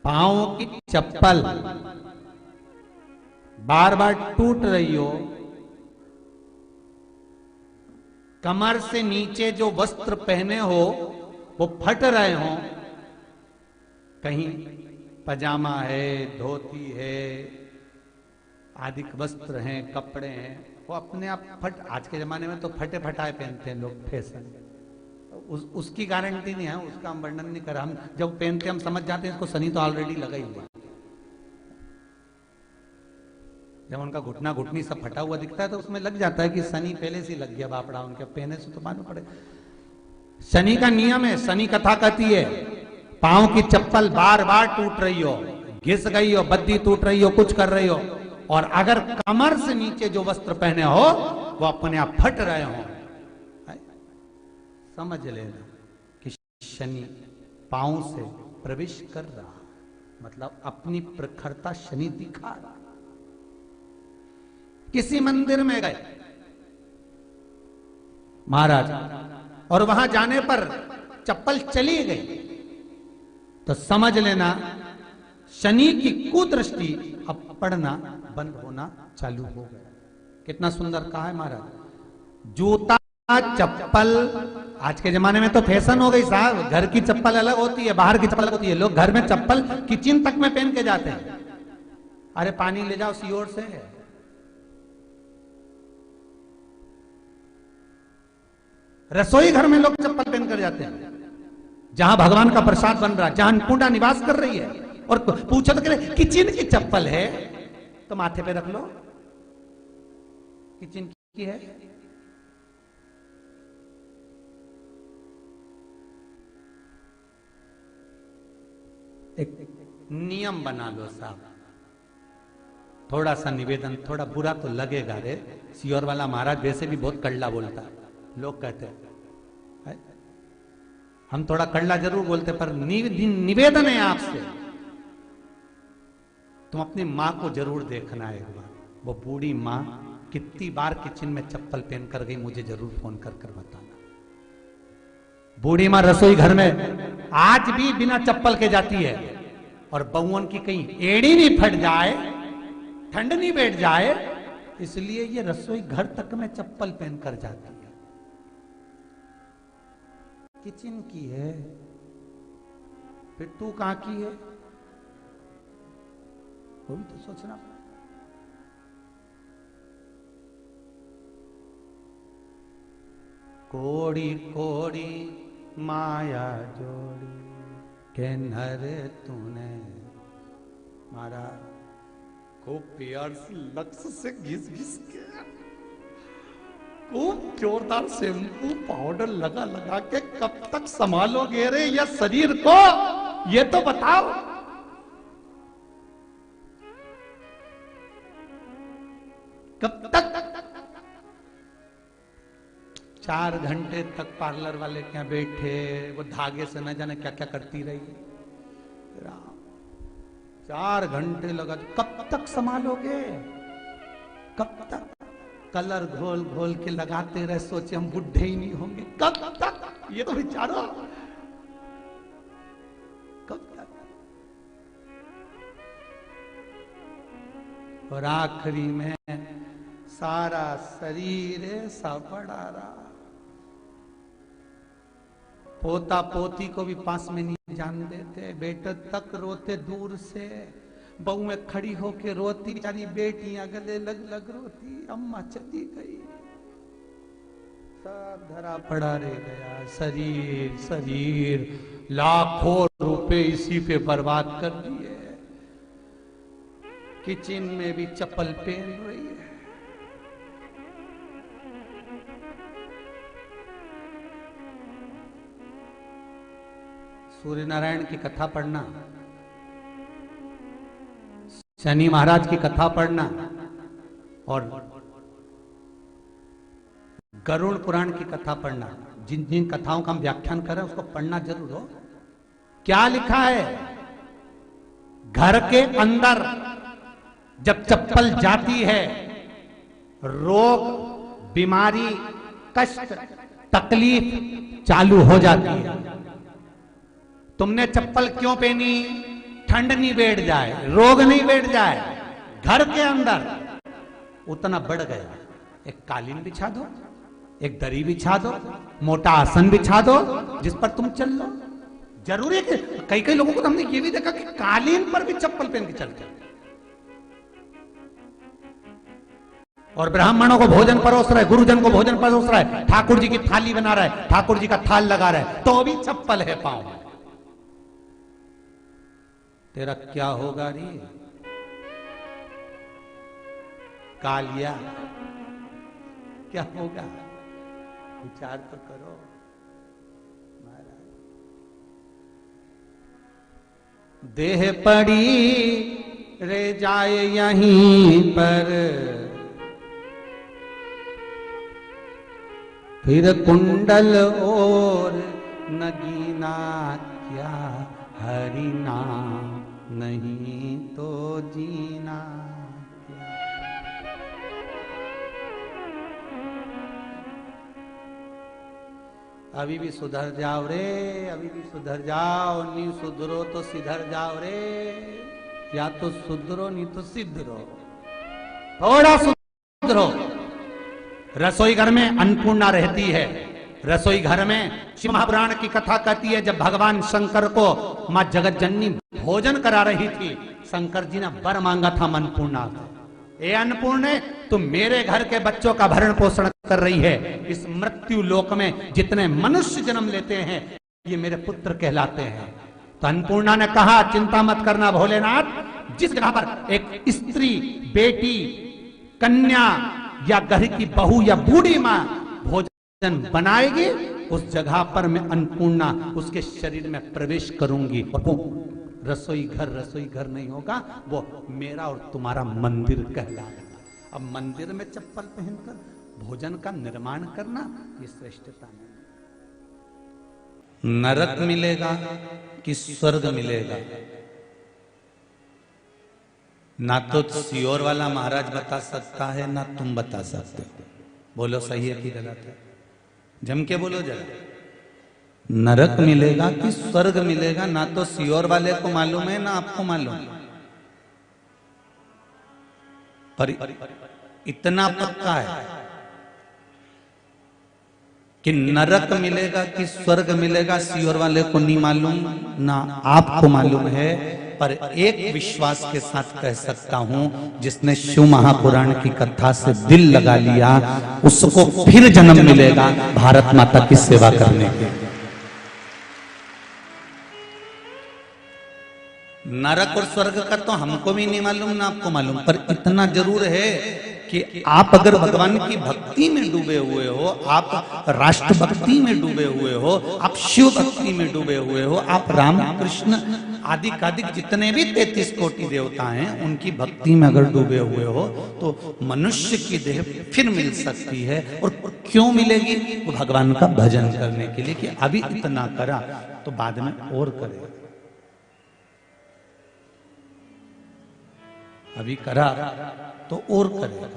पांव की चप्पल बार बार टूट रही हो, कमर से नीचे जो वस्त्र पहने हो वो फट रहे हो, कहीं पजामा है, धोती है, आदि वस्त्र हैं, कपड़े हैं, वो अपने आप फट। आज के जमाने में तो फटे फटाए पहनते हैं लोग, फैशन। उसकी गारंटी नहीं है, उसका हम वर्णन नहीं कर रहे। हम जब पहनते हम समझ जाते हैं इसको शनि तो ऑलरेडी लगा ही हुआ। जब उनका घुटना घुटनी सब फटा हुआ दिखता है तो उसमें लग जाता है कि शनि पहले से लग गया बापड़ा उनके, पहने से तो मालूम पड़े। शनि का नियम है, शनि कथा कहती है पांव की चप्पल बार बार टूट रही हो, घिस गई हो, बद्दी टूट रही हो, कुछ कर रही हो, और अगर कमर से नीचे जो वस्त्र पहने हो वो अपने आप फट रहे हो, समझ लेना कि शनि पांव से प्रवेश कर रहा, मतलब अपनी प्रखरता शनि दिखा रहा। किसी मंदिर में गए महाराज और वहां जाने पर चप्पल चली गई तो समझ लेना शनि की कुदृष्टि अब पड़ना बंद होना चालू हो गया। कितना सुंदर कहा है महाराज। जूता चप्पल आज के जमाने में तो फैशन हो गई साहब, घर की चप्पल अलग होती है, बाहर की चप्पल अलग होती है। लोग घर में चप्पल किचन तक में पहन के जाते हैं। अरे पानी ले जाओ सीओर से। रसोई घर में लोग चप्पल पहन कर जाते हैं, जहां भगवान का प्रसाद बन रहा है, जहां अन्नपूर्णा निवास कर रही है, और पूछो तो कह किचन की चप्पल है तो माथे पे रख लो, किचन की है। एक नियम बना लो साहब। थोड़ा सा निवेदन, थोड़ा बुरा तो लगेगा रे, सियोर वाला महाराज वैसे भी बहुत कड़ला बोलता है, लोग कहते हैं। हम थोड़ा कड़ला जरूर बोलते पर निवेदन है आपसे, तुम अपनी मां को जरूर देखना है एक बार। वो बूढ़ी मां कितनी बार किचन में चप्पल पहन कर गई मुझे जरूर फोन कर बताना। बूढ़ी मां रसोई घर में आज भी बिना चप्पल के जाती है, और बहुओं की कहीं एड़ी नहीं फट जाए, ठंड नहीं बैठ जाए, इसलिए ये रसोई घर तक में चप्पल पहन कर जाती है। किचन की है, फिर तू कहां की है वो भी तो सोचना। कोड़ी कोड़ी माया जोड़ी के नर तूने मारा, खूब प्यार से लक्स से घिस घिस के, खूब जोरदार शैम्पू पाउडर लगा लगा के कब तक संभालोगे रे ये शरीर को, ये तो बताओ। कब तक? 4 घंटे तक पार्लर वाले के यहाँ बैठे, वो धागे से न जाने क्या क्या करती रही। 4 घंटे लगा, कब तक संभालोगे? कब तक? कलर घोल घोल के लगाते रहे, सोचे हम बुढ़े ही नहीं होंगे। कब तक? ये तो विचारो, कब तक? और आखिरी में सारा शरीर ऐसा पड़ा रहा। पोता पोती को भी पास में नहीं जान देते, बेटे तक रोते दूर से, बहू में खड़ी होके रोती, बेचारी बेटियां गले लग लग रोती, अम्मा चली गई, सब धरा पड़ा रह गया। शरीर शरीर लाखों रुपए इसी पे बर्बाद कर दिए। किचन में भी चप्पल पहन रही है। सूर्य नारायण की कथा पढ़ना, शनि महाराज की कथा पढ़ना, और गरुड़ पुराण की कथा पढ़ना। जिन जिन कथाओं का हम व्याख्यान कर रहे हैं उसको पढ़ना जरूर हो। क्या लिखा है? घर के अंदर जब चप्पल जाती है, रोग, बीमारी, कष्ट, तकलीफ चालू हो जाती है। तुमने चप्पल क्यों पहनी? ठंड नहीं बैठ जाए, रोग नहीं बैठ जाए घर के अंदर, उतना बढ़ गया। एक कालीन बिछा दो, एक दरी बिछा दो, मोटा आसन बिछा दो जिस पर तुम चल लो। जरूरी है कि कई कई लोगों को तो हमने ये भी देखा कि कालीन पर भी चप्पल पहन के चलते हैं। और ब्राह्मणों को भोजन परोस रहा है, गुरुजन को भोजन परोस रहा है, ठाकुर जी की थाली बना रहा है, ठाकुर जी का थाल लगा रहा है, तो भी चप्पल है पांव में। तेरा क्या होगा रे कालिया, क्या होगा? विचार तो करो महाराज। देह पड़ी रे जाए यहीं पर, फिर कुंडल और नगीना क्या, हरि नाम नहीं तो जीना क्या। अभी भी सुधर जाओ रे, अभी भी सुधर जाओ, नहीं सुधरो तो सिधर जाओ रे। या तो सुधरो नहीं तो सिद्धरो, थोड़ा सुधरो। रसोई घर में अन्नपूर्णा रहती है। रसोई घर में शिव महापुराण की कथा कहती है, जब भगवान शंकर को मां जगत जननी भोजन करा रही थी, शंकर जी ने वर मांगा था अन्नपूर्णा से, ए अन्नपूर्णे तुम मेरे घर के बच्चों का भरण पोषण कर रही है। इस मृत्यु लोक में जितने मनुष्य जन्म लेते हैं ये मेरे पुत्र कहलाते हैं। तो अन्नपूर्णा ने कहा, चिंता मत करना भोलेनाथ, जिस जगह पर एक स्त्री, बेटी, कन्या या घर की बहू या बूढ़ी मां भोजन बनाएगी, उस जगह पर मैं अन्नपूर्णा उसके शरीर में प्रवेश करूंगी। और वो रसोई घर नहीं होगा, वो मेरा और तुम्हारा मंदिर कहलाएगा। अब मंदिर में चप्पल पहनकर भोजन का निर्माण करना ये श्रेष्ठता नहीं। नरक मिलेगा कि स्वर्ग मिलेगा, ना तो सियोर वाला महाराज बता सकता है, ना तुम बता सकते हो। बोलो सही है कि गलत है? जम के बोलो जरा। नरक मिलेगा कि स्वर्ग मिलेगा, ना तो सियोर वाले को मालूम है ना आपको मालूम, पर इतना पक्का है कि नरक मिलेगा कि स्वर्ग मिलेगा, सियोर वाले को नहीं मालूम ना आपको मालूम है। पर एक विश्वास के साथ कह सकता हूं, जिसने शिव महापुराण की कथा से दिल लगा लिया, उसको फिर जन्म मिलेगा भारत माता की सेवा करने के। नरक और स्वर्ग का तो हमको भी नहीं मालूम ना आपको मालूम, पर इतना जरूर है कि आप अगर भगवान की भक्ति में डूबे हुए हो, आप राष्ट्र भक्ति में डूबे हुए हो, आप शिव भक्ति में डूबे हुए हो, आप राम कृष्ण आदि कादिक जितने भी 33 कोटि देवता हैं उनकी भक्ति में अगर डूबे हुए हो, तो मनुष्य की देह फिर मिल सकती है। और क्यों मिलेगी? वो भगवान का भजन करने के लिए, कि अभी इतना करा तो बाद में और करेगा, अभी करा तो और करेगा।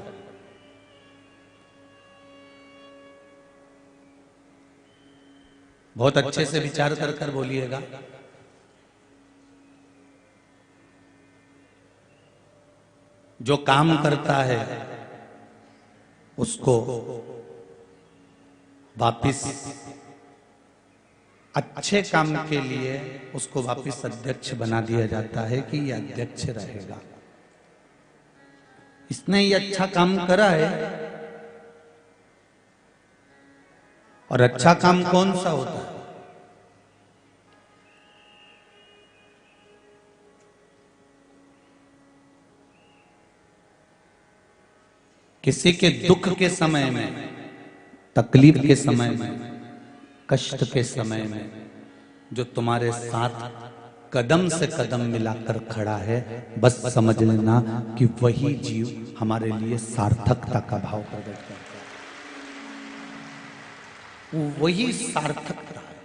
बहुत अच्छे से विचार कर कर बोलिएगा। जो काम करता है उसको वापिस अच्छे काम के लिए उसको वापिस अध्यक्ष बना दिया जाता है कि यह अध्यक्ष रहेगा। इसने ये अच्छा काम करा है। और अच्छा काम कौन सा होता है? किसी के दुख के समय में, तकलीफ के समय में, कष्ट के समय में जो तुम्हारे साथ कदम से कदम मिलाकर खड़ा है, बस समझ लेना कि वही जीव हमारे लिए सार्थकता का भाव प्रकट करता है। वही सार्थकता है।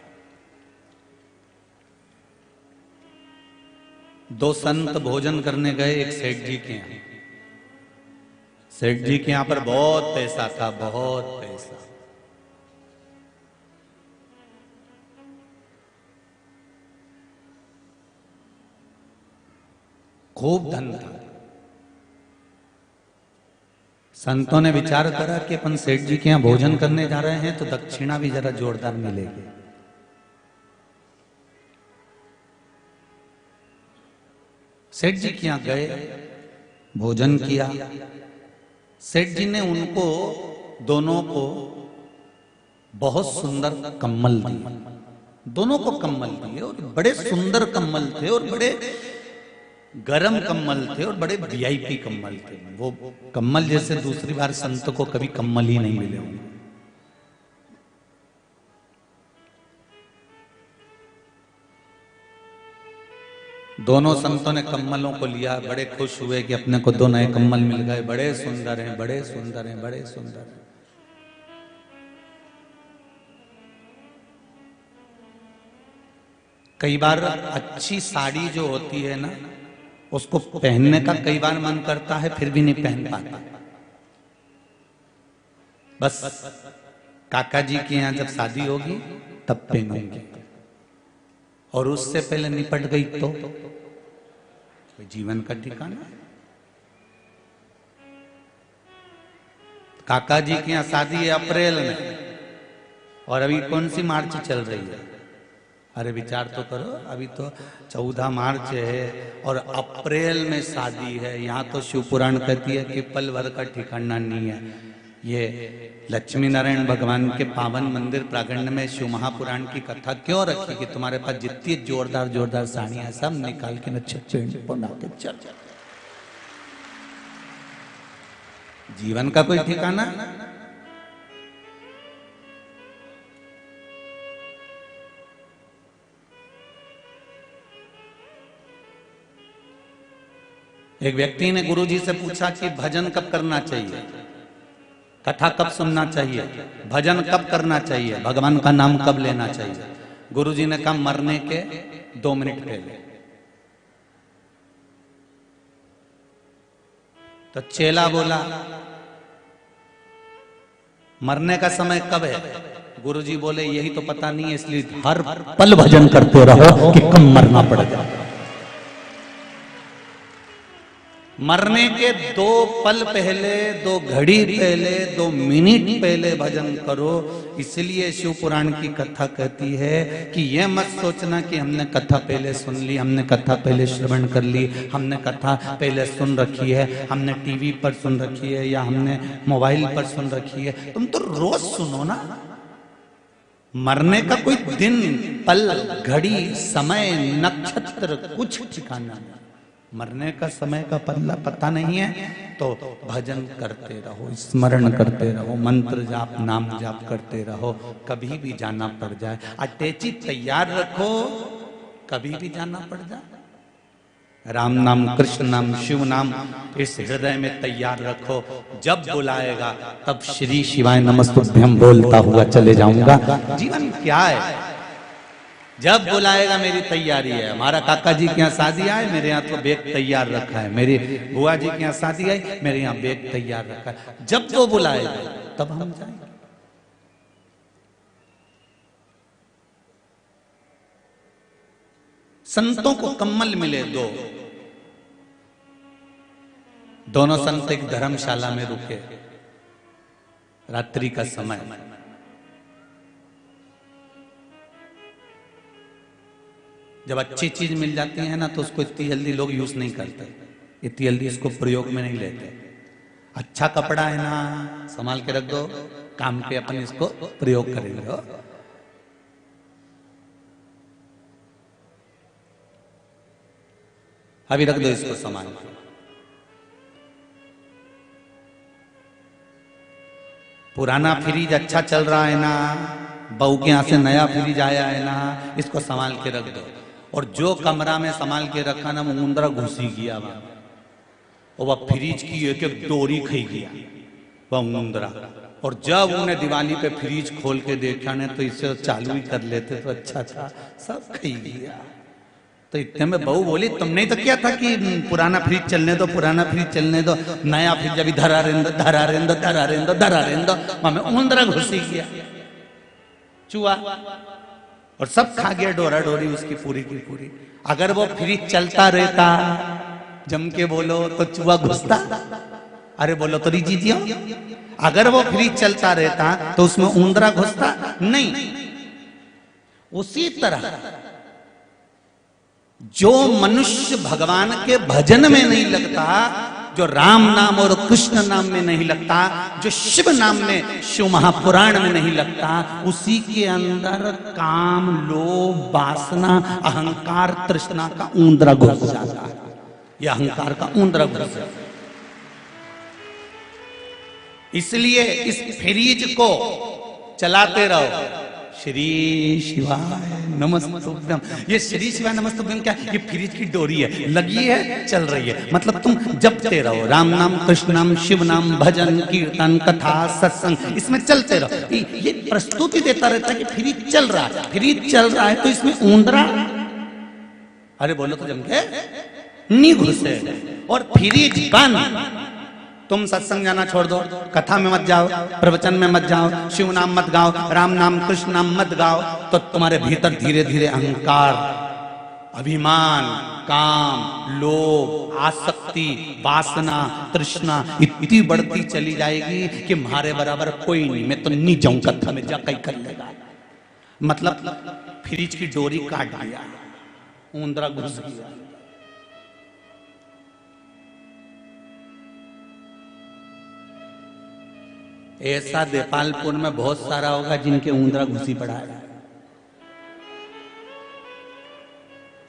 दो संत भोजन करने गए एक सेठ जी के यहाँ। सेठ जी के यहाँ पर बहुत पैसा था, बहुत पैसा। खूब धन था। संतों ने विचार करा कि अपन सेठ जी के यहां भोजन करने जा रहे हैं तो दक्षिणा भी जरा जोरदार मिलेगी। सेठ जी के यहां गए, भोजन किया। सेठ जी ने उनको दोनों को बहुत सुंदर कम्बल दिए, दोनों को कम्बल दिए, और बड़े सुंदर कम्बल थे और बड़े गरम कम्बल थे और बड़े वीआईपी कम्बल थे। वो कम्बल जैसे दूसरी बार संत को कभी कम्बल ही नहीं मिले होंगे। दोनों संतों ने कम्बलों को लिया, बड़े खुश हुए कि अपने को दो नए कम्बल मिल गए, बड़े सुंदर हैं, बड़े सुंदर हैं, बड़े सुंदर हैं। कई बार अच्छी साड़ी जो होती है ना, उसको पहनने का कई बार मन करता है, फिर भी नहीं पहन पाता। बस काका जी के यहां जब शादी होगी तब पहनूंगी, और उससे पहले निपट गई तो जीवन का ठिकाना। काका जी के यहां शादी है अप्रैल में, और अभी कौन सी मार्च चल रही है? अरे विचार तो करो, अभी तो 14 मार्च है और अप्रैल में शादी है। यहाँ तो शिव पुराण कहती है कि पल भर का ठिकाना नहीं है। ये लक्ष्मी नारायण भगवान के पावन मंदिर प्रांगण में शिव महापुराण की कथा क्यों रखी कि तुम्हारे पास जितनी जोरदार जोरदार साड़ियां सब निकाल के बना के चल। जीवन का कोई ठिकाना। एक व्यक्ति ने गुरुजी से पूछा कि भजन कब करना चाहिए, कथा कब सुनना चाहिए, भजन कब करना चाहिए, भगवान का नाम कब लेना चाहिए? गुरुजी ने कहा मरने के 2 मिनट पहले। तो चेला बोला मरने का समय कब है? गुरुजी बोले यही तो पता नहीं है, इसलिए हर पल भजन करते रहो कि कब मरना पड़ जाए। मरने के 2 पल पहले, 2 घड़ी पहले, 2 मिनट पहले भजन करो। इसलिए शिव पुराण की कथा कहती है कि यह मत सोचना कि हमने कथा पहले सुन ली, हमने कथा पहले श्रवण कर ली, हमने कथा पहले सुन रखी है, हमने टीवी पर सुन रखी है या हमने मोबाइल पर सुन रखी है। तुम तो रोज सुनो ना। मरने का कोई दिन, पल, घड़ी, समय, नक्षत्र कुछ ठिकाना नहीं। मरने का समय का पल्ला पता नहीं है तो भजन करते रहो, स्मरण करते रहो, मंत्र जाप, नाम जाप करते रहो। कभी भी जाना पड़ जाए अटैची तैयार रखो, कभी भी जाना पड़ जाए। राम नाम, कृष्ण नाम, शिव नाम इस हृदय में तैयार रखो। जब बुलाएगा तब श्री शिवाय नमस्तुभ्यम बोलता हुआ चले जाऊंगा। जीवन क्या है? जब बुलाएगा मेरी तैयारी है। हमारा काका जी के यहाँ शादी आए, मेरे यहाँ तो बैग तैयार रखा है। मेरी बुआ जी के यहाँ शादी आई, मेरे यहाँ बैग तैयार रखा है। जब वो बुलाएगा तब हम जाएंगे। संतों को कम्बल मिले 2। दोनों संत एक धर्मशाला में रुके, रात्रि का समय। जब अच्छी चीज मिल जाती है ना तो उसको इतनी जल्दी लोग यूज नहीं करते, इतनी जल्दी इसको प्रयोग में नहीं लेते। अच्छा कपड़ा है ना, संभाल के रख दो, काम पे अपन इसको प्रयोग करेंगे। अभी रख दो इसको संभाल के। पुराना फ्रिज अच्छा चल रहा है ना, बहू के यहां से नया फ्रिज आया है ना, इसको संभाल के रख दो। और जो कमरा में संभाल के रखा ना, मुंदरा घुसी गया वहां, और वह फ्रिज की एक एक डोरी खई गया वह मुंदरा। और जब उन्हें दिवाली पे फ्रिज खोल के देखा ने तो इससे चालू ही कर लेते तो अच्छा था, सब खई गया। तो इतने में बहू बोली तुमने ही तो किया था कि पुराना फ्रिज चलने दो, पुराना फ्रिज चलने दो, नया फ्रिज अभी धरा रेंदो धरा रेंदो धरा रेंदो धरा रेंदो। वहां मुंदरा घुसी गया, चूहा, और सब खा गया डोरा डोरी उसकी पूरी की पूरी। अगर वो फ्रिज चलता रहता जम के बोलो तो चूहा घुसता? अरे बोलो तो दीजिए, अगर वो फ्रिज चलता रहता तो उसमें ऊंदरा घुसता नहीं। उसी तरह जो मनुष्य भगवान के भजन में नहीं लगता, जो राम नाम और कृष्ण नाम में नहीं लगता, जो शिव नाम में, शिव महापुराण में नहीं लगता, उसी के अंदर काम, लोभ, वासना, अहंकार, तृष्णा का ऊंदरा घुस जाता है। यह अहंकार का ऊंदरा घुस जाता है। इसलिए इस फ्रिज को चलाते रहो, श्री शिवाय नमस्तुभ्यम। ये श्री शिवाय नमस्तुभ्यम क्या? ये फ्रिज की डोरी है, लगी है, चल रही है। मतलब तुम जपते रहो, राम नाम, कृष्ण नाम, शिव नाम, भजन, कीर्तन, कथा, सत्संग, इसमें चलते रहो। ये प्रस्तुति देता रहता है कि फ्रिज चल रहा है, फ्रिज चल रहा है, तो इसमें ऊंदरा, अरे बोलो तो जम के नहीं घुसे। और फ्रिज बंद, तुम सत्संग जाना छोड़ दो, कथा में मत जाओ, प्रवचन में मत जाओ, शिव नाम मत गाओ, राम नाम, कृष्ण नाम मत गाओ, तो तुम्हारे भीतर धीरे धीरे अहंकार, अभिमान, काम, लोभ, आसक्ति, वासना, तृष्णा इतनी बढ़ती चली जाएगी कि हमारे बराबर कोई नहीं, मैं तो नहीं जाऊं कथा में, जा कहीं कर लेगा। मतलब फ्रिज की डोरी काट दिया, ऊंदरा घुस गया। ऐसा देपालपुर में बहुत सारा होगा जिनके ऊंदरा घुसी पड़ा है,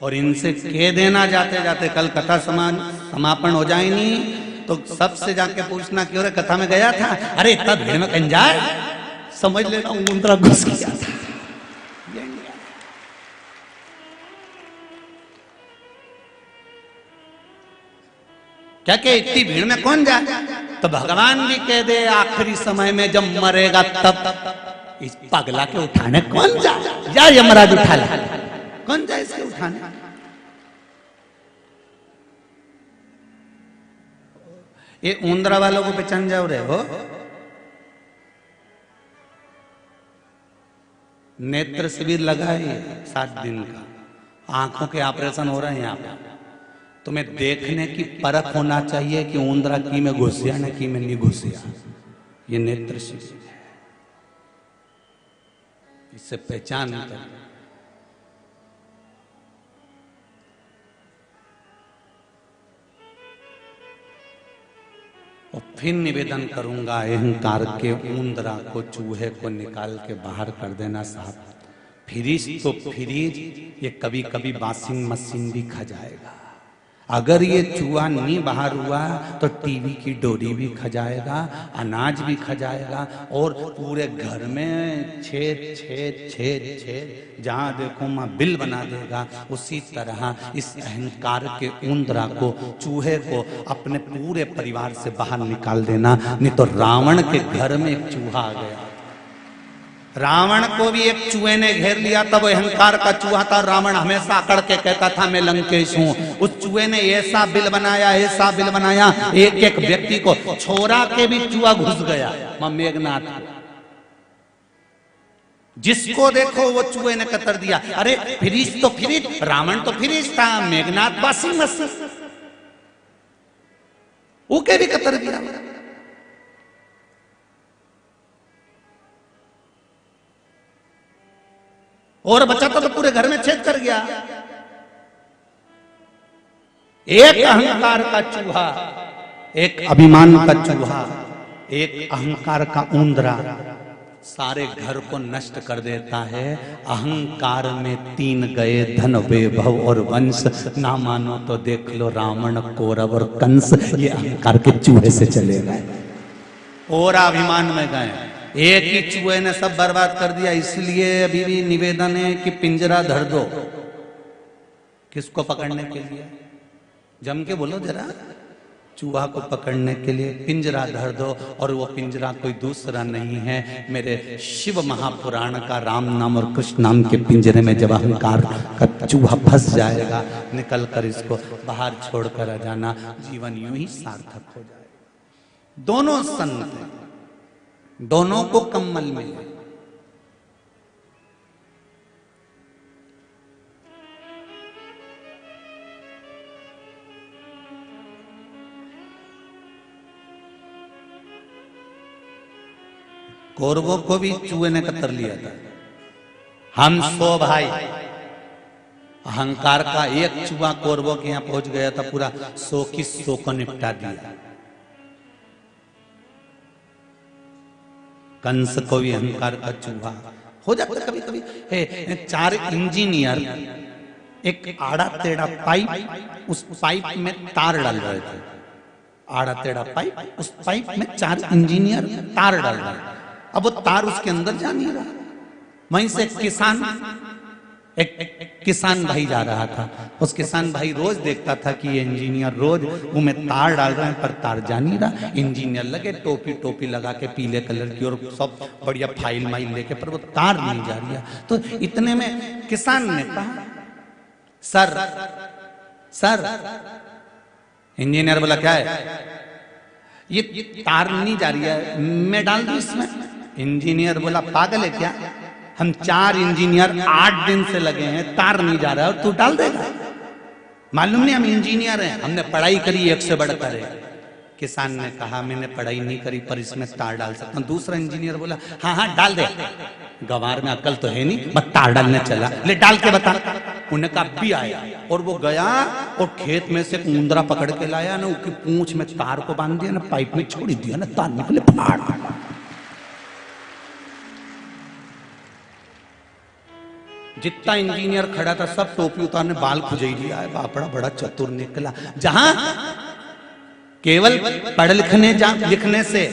और इनसे कह देना जाते जाते कल कथा समापन हो जाए नहीं तो सबसे जाके पूछना क्यों रे कथा में गया था? अरे इतना भीड़ में कहीं जाए, समझ लेना ऊंदरा घुस गया था। क्या क्या इतनी भीड़ में कौन जाए? तो भगवान भी कह दे आखिरी समय में जब मरेगा तब इस पगला के उठाने कौन जाए? या यमराज उठा ले, कौन जाए इसके उठाने? ये ऊंदरा वालों को पहचान जाओ रहे हो, नेत्र शिविर लगा है 7 दिन का, आंखों के ऑपरेशन हो रहे हैं यहाँ पे। तुम्हें देखने की परख होना चाहिए कि ऊंदरा की में घुसिया न की में नहीं घुसिया। ये नेत्र शिविर है, इससे पहचान कर। और फिर निवेदन करूंगा, अहंकार के ऊंदरा को, चूहे को निकाल के बाहर कर देना साहब। फ्रिज तो फ्रिज, ये कभी कभी वॉशिंग मशीन भी खा जाएगा। अगर ये चूहा नहीं बाहर हुआ तो टीवी की डोरी भी खा जाएगा, अनाज भी खा जाएगा, और पूरे घर में छेद छेद छेद छेद, जहां देखो मां बिल बना देगा। उसी तरह इस अहंकार के ऊंदरा को, चूहे को अपने पूरे परिवार से बाहर निकाल देना। नहीं तो रावण के घर में एक चूहा आ गया, रावण को भी एक चूहे ने घेर लिया, तब अहंकार का चूहा था। रावण हमेशा अकड़ के कहता था मैं लंकेश हूं। उस चूहे ने ऐसा बिल बनाया, ऐसा बिल बनाया, एक एक व्यक्ति को छोरा के भी चूहा घुस गया। मां मेघनाथ, जिसको देखो वो चूहे ने कतर दिया। अरे फ्रिज तो फ्रिज, रावण तो फ्रिज था, मेघनाथ वॉशिंग मशीन, उके भी कतर दिया। और बचा तो पूरे घर में छेद कर गया। एक अहंकार का चूहा, एक अभिमान का चूहा, एक अहंकार का ऊंदरा सारे घर को नष्ट कर देता है। अहंकार में 3 गए, धन, वैभव और वंश। ना मानो तो देख लो रावण, कौरव और कंस, ये अहंकार के चूहे से चले गए। और अभिमान में गए, एक ही चूहे ने सब बर्बाद कर दिया। इसलिए अभी भी निवेदन है कि पिंजरा धर दो। किसको पकड़ने के लिए? जम के बोलो जरा, चूहा को पकड़ने के लिए पिंजरा धर दो। और वो पिंजरा कोई दूसरा नहीं है, मेरे शिव महापुराण का राम नाम और कृष्ण नाम के पिंजरे में जब अहंकार का चूहा फंस जाएगा, निकल कर इसको बाहर छोड़कर आ जाना, जीवन यूं ही सार्थक हो जाएगा। दोनों संत हैं, दोनों को कम्मल मिले। कौरवों को भी चूहे ने कतर लिया था। हम 100 भाई, अहंकार का एक चूहा कौरवों के यहां पहुंच गया था, पूरा 100 की 100 को निपटा दिया। कंस को भी अहंकार का चूहा हो जाता कभी कभी। 4 इंजीनियर एक आड़ा टेढ़ा पाइप, उस पाइप में तार डाल रहे थे। आड़ा टेढ़ा पाइप, उस पाइप में 4 इंजीनियर तार डाल रहे। अब वो तार उसके अंदर जा नहीं रहा। वहीं से एक किसान भाई जा रहा था। उस किसान भाई रोज देखता था कि ये इंजीनियर रोज वो में तार डाल रहे हैं पर तार जा नहीं रहा। इंजीनियर लगे टोपी लगा के पीले कलर की और सब बढ़िया फाइल माइल लेके, पर वो तार नहीं जा रही है। तो इतने में किसान ने कहा, सर। इंजीनियर बोला क्या है? ये तार नहीं जा रही है, मैं डाल दूं इसमें। इंजीनियर बोला पागल है क्या? हम 4 इंजीनियर 8 दिन से लगे हैं, तार नहीं जा रहा है और तू डाल देगा? मालूम नहीं हम इंजीनियर हैं, हमने पढ़ाई करी 1 से बढ़कर है। किसान ने कहा मैंने पढ़ाई नहीं करी पर इसमें तार डाल सकता हूं। दूसरा इंजीनियर बोला हाँ डाल दे। गंवार में अकल तो है नहीं, बस तार डालने चला, ले डाल के बता। उन्हें कहा भी आया और वो गया और खेत में से ऊंदरा पकड़ के लाया ना, उसकी पूंछ में तार को बांध दिया ना, पाइप में छोड़ दिया ना, तार निकले फाड़। जितना इंजीनियर खड़ा था सब टोपी उतारने बाल खुजई लिया है। बापड़ा बड़ा चतुर निकला। जहां केवल पढ़ लिखने से,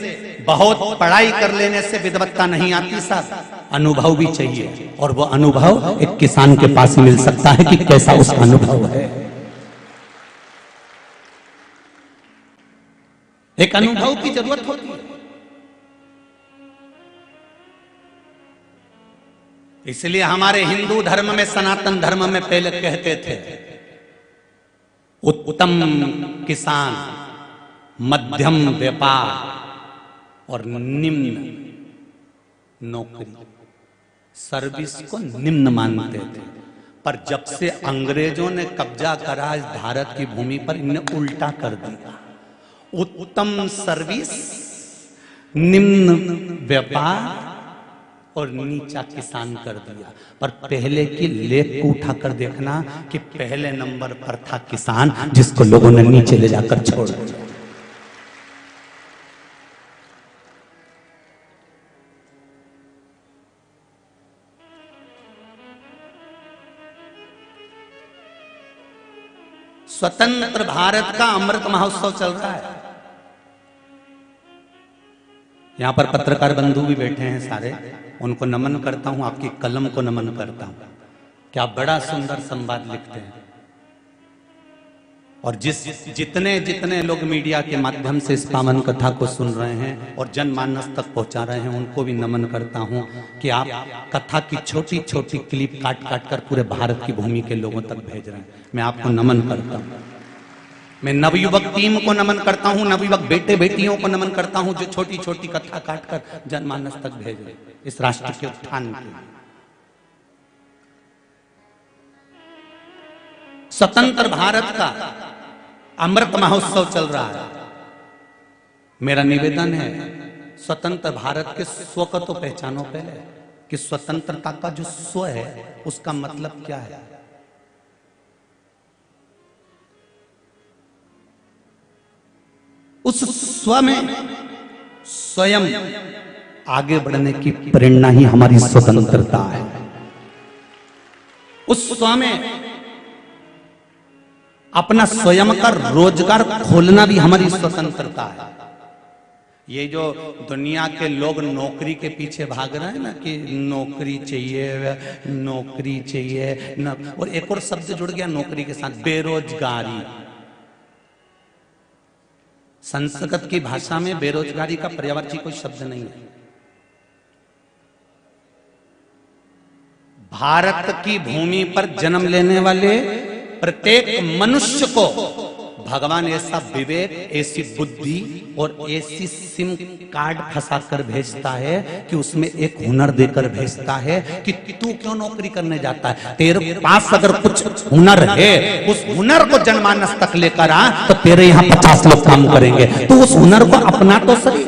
बहुत पढ़ाई कर लेने से विद्वत्ता नहीं आती साहब, अनुभव भी चाहिए। और वो अनुभव एक किसान के पास मिल सकता है कि कैसा उसका अनुभव है। एक अनुभव की जरूरत होती है। इसलिए हमारे हिंदू धर्म में, सनातन धर्म में पहले कहते थे उत्तम किसान, मध्यम व्यापार और निम्न नौकरी, सर्विस को निम्न मानते थे। पर जब से अंग्रेजों ने कब्जा करा इस भारत की भूमि पर, इन्हें उल्टा कर दिया। उत्तम सर्विस, निम्न व्यापार और नीचा किसान कर दिया। पर पहले की लेख को उठाकर देखना कि पहले नंबर पर था किसान, जिसको लोगों ने नीचे ले जाकर छोड़ दिया। स्वतंत्र भारत का अमृत महोत्सव चल रहा है। यहां पर पत्रकार बंधु भी बैठे हैं सारे, उनको नमन करता हूं, आपकी कलम को नमन करता हूं। क्या बड़ा सुंदर संवाद लिखते हैं। और जितने लोग मीडिया के माध्यम से इस पावन कथा को सुन रहे हैं और जनमानस तक पहुंचा रहे हैं, उनको भी नमन करता हूं कि आप कथा की छोटी छोटी क्लिप काट कर पूरे भारत की भूमि के लोगों तक भेज रहे हैं। मैं आपको नमन करता हूं। मैं नवयुवक टीम को नमन करता हूं, नवयुवक बेटे बेटियों को नमन करता हूं, जो छोटी छोटी कथा काटकर जनमानस तक भेज रहे इस राष्ट्र के उत्थान के लिए। स्वतंत्र भारत का अमृत महोत्सव चल रहा है। मेरा निवेदन है, स्वतंत्र भारत के स्व को तो पहचानो पहले, कि स्वतंत्रता का जो स्व है उसका मतलब क्या है। उस स्व में स्वयं आगे बढ़ने की प्रेरणा ही हमारी स्वतंत्रता है। उस स्व में अपना स्वयं का रोजगार खोलना भी हमारी स्वतंत्रता है। ये जो दुनिया के लोग नौकरी के पीछे भाग रहे हैं ना, कि नौकरी चाहिए नौकरी चाहिए और एक और शब्द जुड़ गया नौकरी के साथ, बेरोजगारी। संस्कृत की भाषा में बेरोजगारी का पर्यायवाची कोई शब्द नहीं है। भारत की भूमि पर जन्म लेने वाले प्रत्येक मनुष्य को भगवान ऐसा विवेक, ऐसी बुद्धि और ऐसी सिम कार्ड फंसा कर भेजता है कि उसमें एक हुनर देकर भेजता है कि तू क्यों नौकरी करने जाता है। तेरे पास अगर कुछ हुनर है, उस हुनर को जनमानस तक लेकर आ, तो तेरे यहाँ 50 लोग काम करेंगे। तो उस हुनर को अपना तो सही।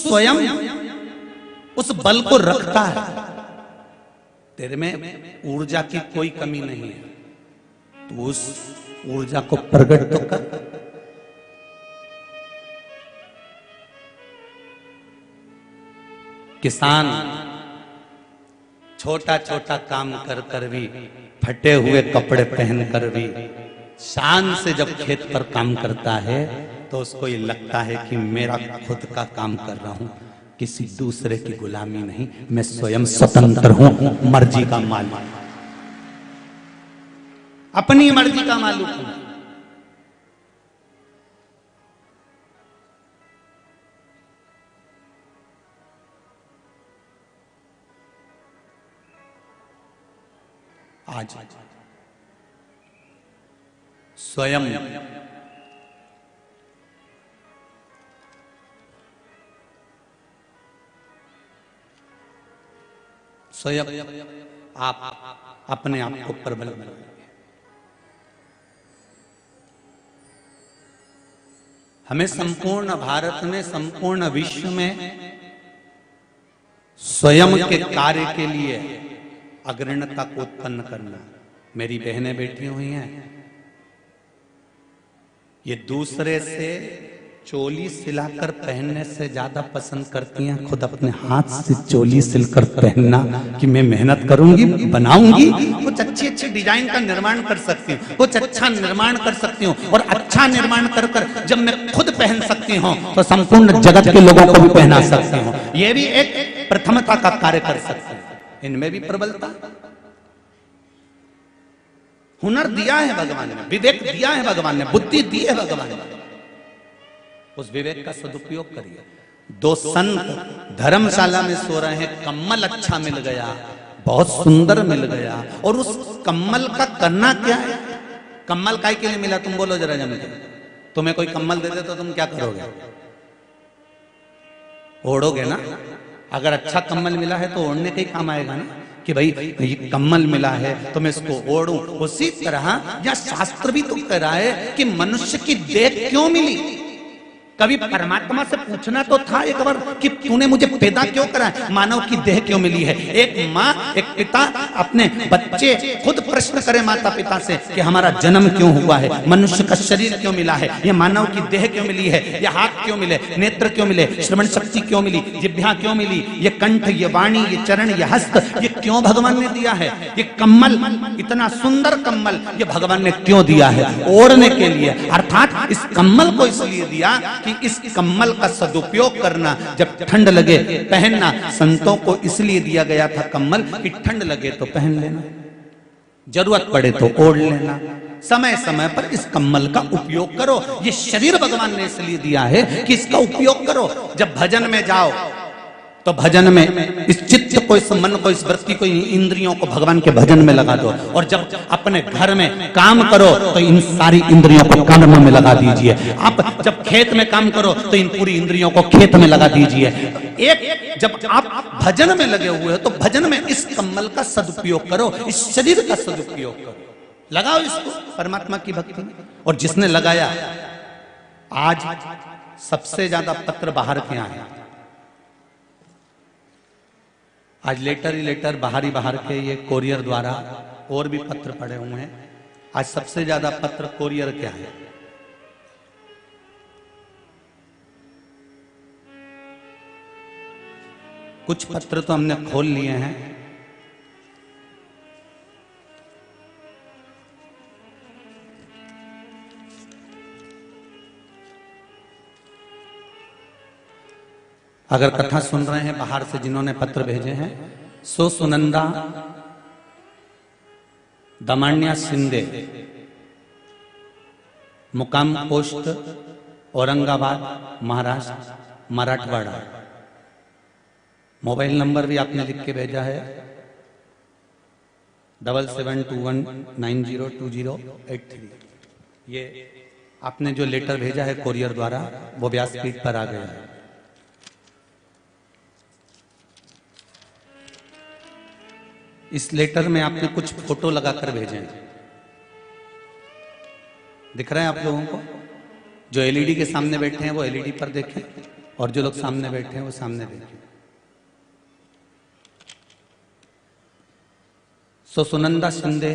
स्वयं उस बल को रखता है। तेरे में ऊर्जा की कोई कमी नहीं है, तू उस ऊर्जा को प्रकट तो कर। किसान छोटा छोटा काम कर कर भी, फटे हुए कपड़े पहन कर भी शान से जब खेत पर काम करता है तो उसको ये लगता है कि मेरा खुद का काम कर रहा हूं, किसी दूसरे की गुलामी नहीं, मैं स्वयं स्वतंत्र हूं, मर्जी का मालिक, अपनी मर्जी का मालिक हूं। आज स्वयं आप अपने आप को प्रबल बनाइए। हमें संपूर्ण भारत में, संपूर्ण विश्व में स्वयं के कार्य के लिए अग्रणता को उत्पन्न करना। मेरी बहनें बैठी हुई हैं, ये दूसरे से चोली सिलाकर पहनने से ज्यादा पसंद करती हैं खुद अपने हाथ से चोली सिलकर पहनना, कि मैं मेहनत करूंगी, बनाऊंगी, कुछ अच्छी अच्छी डिजाइन का निर्माण कर सकती हूँ, कुछ अच्छा निर्माण कर सकती हूँ, और अच्छा निर्माण कर कर जब मैं खुद पहन सकती हूँ तो संपूर्ण जगत के लोगों को भी पहना सकती हूँ। ये भी एक प्रथमता का कार्य कर सकती हूँ। इनमें भी प्रबलता, हुनर दिया है भगवान ने, विवेक दिया है भगवान ने, बुद्धि दी है भगवान ने, उस विवेक का सदुपयोग करिए। दो संत धर्मशाला में सो रहे हैं, कम्बल अच्छा मिल गया, बहुत सुंदर मिल गया, और उस कम्बल का करना क्या है? कम्बल काय के लिए मिला तुम बोलो जरा जम के। तुम्हें कोई कम्बल दे दे तो तुम क्या करोगे? ओढ़ोगे ना। अगर अच्छा कम्बल मिला है तो ओढ़ने के ही काम आएगा ना, कि भाई ये कम्बल मिला है तो मैं इसको ओढ़ूं। उसी तरह या शास्त्र भी तो कह रहा है कि मनुष्य की देह क्यों मिली। कभी परमात्मा से पूछना तो था एक बार कि तूने मुझे पैदा क्यों करा है, मानव की देह क्यों मिली है। एक माँ, एक पिता, अपने बच्चे खुद प्रश्न करें माता पिता से कि हमारा जन्म क्यों हुआ है, मनुष्य का शरीर क्यों मिला है, ये मानव की देह क्यों मिली है, ये हाथ क्यों मिले, नेत्र क्यों मिले, श्रवण शक्ति क्यों मिली, जिह्वा क्यों मिली, ये कंठ, ये वाणी, ये चरण, ये हस्त, ये क्यों भगवान ने दिया है। ये कम्बल, इतना सुंदर कम्बल, ये भगवान ने क्यों दिया है? ओढ़ने के लिए। अर्थात इस कम्बल को इसलिए दिया कि इस कम्बल का सदुपयोग करना, जब ठंड लगे पहनना। संतों को इसलिए दिया गया था कम्बल कि ठंड लगे तो पहन लेना, जरूरत पड़े तो ओढ़ लेना, समय समय पर इस कम्बल का उपयोग करो। ये शरीर भगवान ने इसलिए दिया है कि इसका उपयोग करो। जब भजन में जाओ तो भजन में इस चित्त को, इस मन को, इस वृत्ति को, इंद्रियों को भगवान के भजन में लगा दो। और जब अपने घर में काम करो तो इन सारी इंद्रियों को कर्म में लगा दीजिए। आप जब खेत में काम करो तो इन पूरी इंद्रियों को खेत में लगा दीजिए। एक जब आप भजन में लगे हुए हो तो भजन में इस कम्बल का सदुपयोग करो, इस शरीर का सदुपयोग करो, लगाओ इसको परमात्मा की भक्ति में। और जिसने लगाया, आज सबसे ज्यादा पत्र बाहर के यहाँ है। आज लेटर ही लेटर, बाहर के ये कोरियर द्वारा, और भी पत्र पड़े हुए हैं। आज सबसे ज्यादा पत्र कोरियर क्या है? कुछ पत्र तो हमने खोल लिए हैं, अगर कथा सुन रहे हैं बाहर से जिन्होंने पत्र भेजे हैं, सो सुनंदा दमान्या शिंदे, मुकाम post Aurangabad Maharashtra, Marathwada. Mobile number भी आपने लिख के भेजा है 7721902083। ये आपने जो लेटर भेजा है कोरियर द्वारा वो व्यासपीठ पर आ गया है। इस लेटर में आपने कुछ फोटो लगाकर भेजे हैं, दिख रहे हैं आप लोगों को? जो एलईडी के सामने बैठे हैं वो एलईडी पर देखें, और जो लोग सामने बैठे हैं वो सामने देखिए। सो सुनंदा शिंदे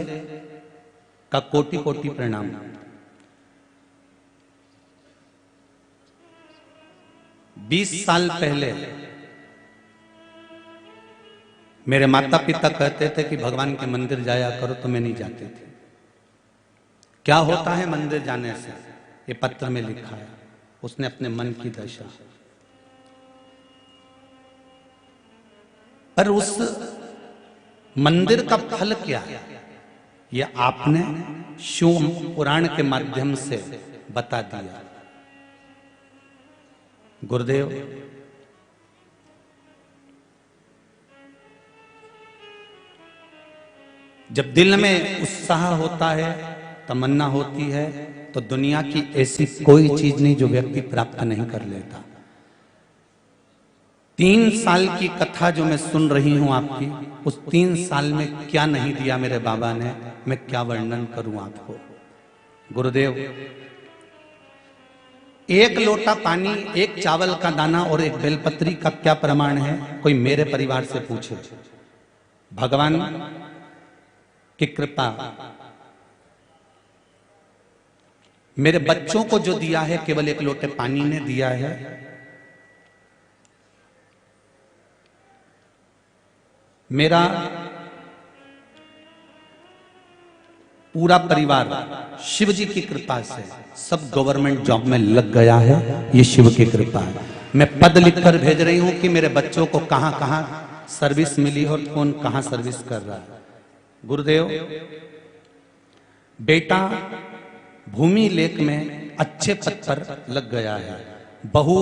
का कोटि कोटि प्रणाम। बीस साल पहले मेरे माता पिता कहते थे कि भगवान के मंदिर जाया करो, तो मैं नहीं जाती थी। क्या होता है मंदिर जाने से, ये पत्र में लिखा है। उसने अपने मन की दशा, पर उस मंदिर का फल क्या है, ये आपने शिव पुराण के माध्यम से बता दिया। गुरुदेव, जब दिल में उत्साह होता है, तमन्ना होती है, तो दुनिया की ऐसी कोई चीज नहीं जो व्यक्ति प्राप्त नहीं कर लेता। 3 साल की कथा जो मैं सुन रही हूं आपकी, उस 3 साल में क्या नहीं दिया मेरे बाबा ने, मैं क्या वर्णन करूं आपको। गुरुदेव, एक लोटा पानी, एक चावल का दाना और एक बेलपत्री का क्या प्रमाण है, कोई मेरे परिवार से पूछे। भगवान की कृपा मेरे बच्चों को जो दिया है, केवल एक लोटे पानी ने दिया है। मेरा पूरा परिवार शिव जी की कृपा से सब गवर्नमेंट जॉब में लग गया है, ये शिव की कृपा है। मैं पद लिखकर भेज रही हूं कि मेरे बच्चों को कहां कहां सर्विस मिली और कौन कहां सर्विस कर रहा है। गुरुदेव, बेटा भूमि लेख में अच्छे पद पर लग गया है, बहू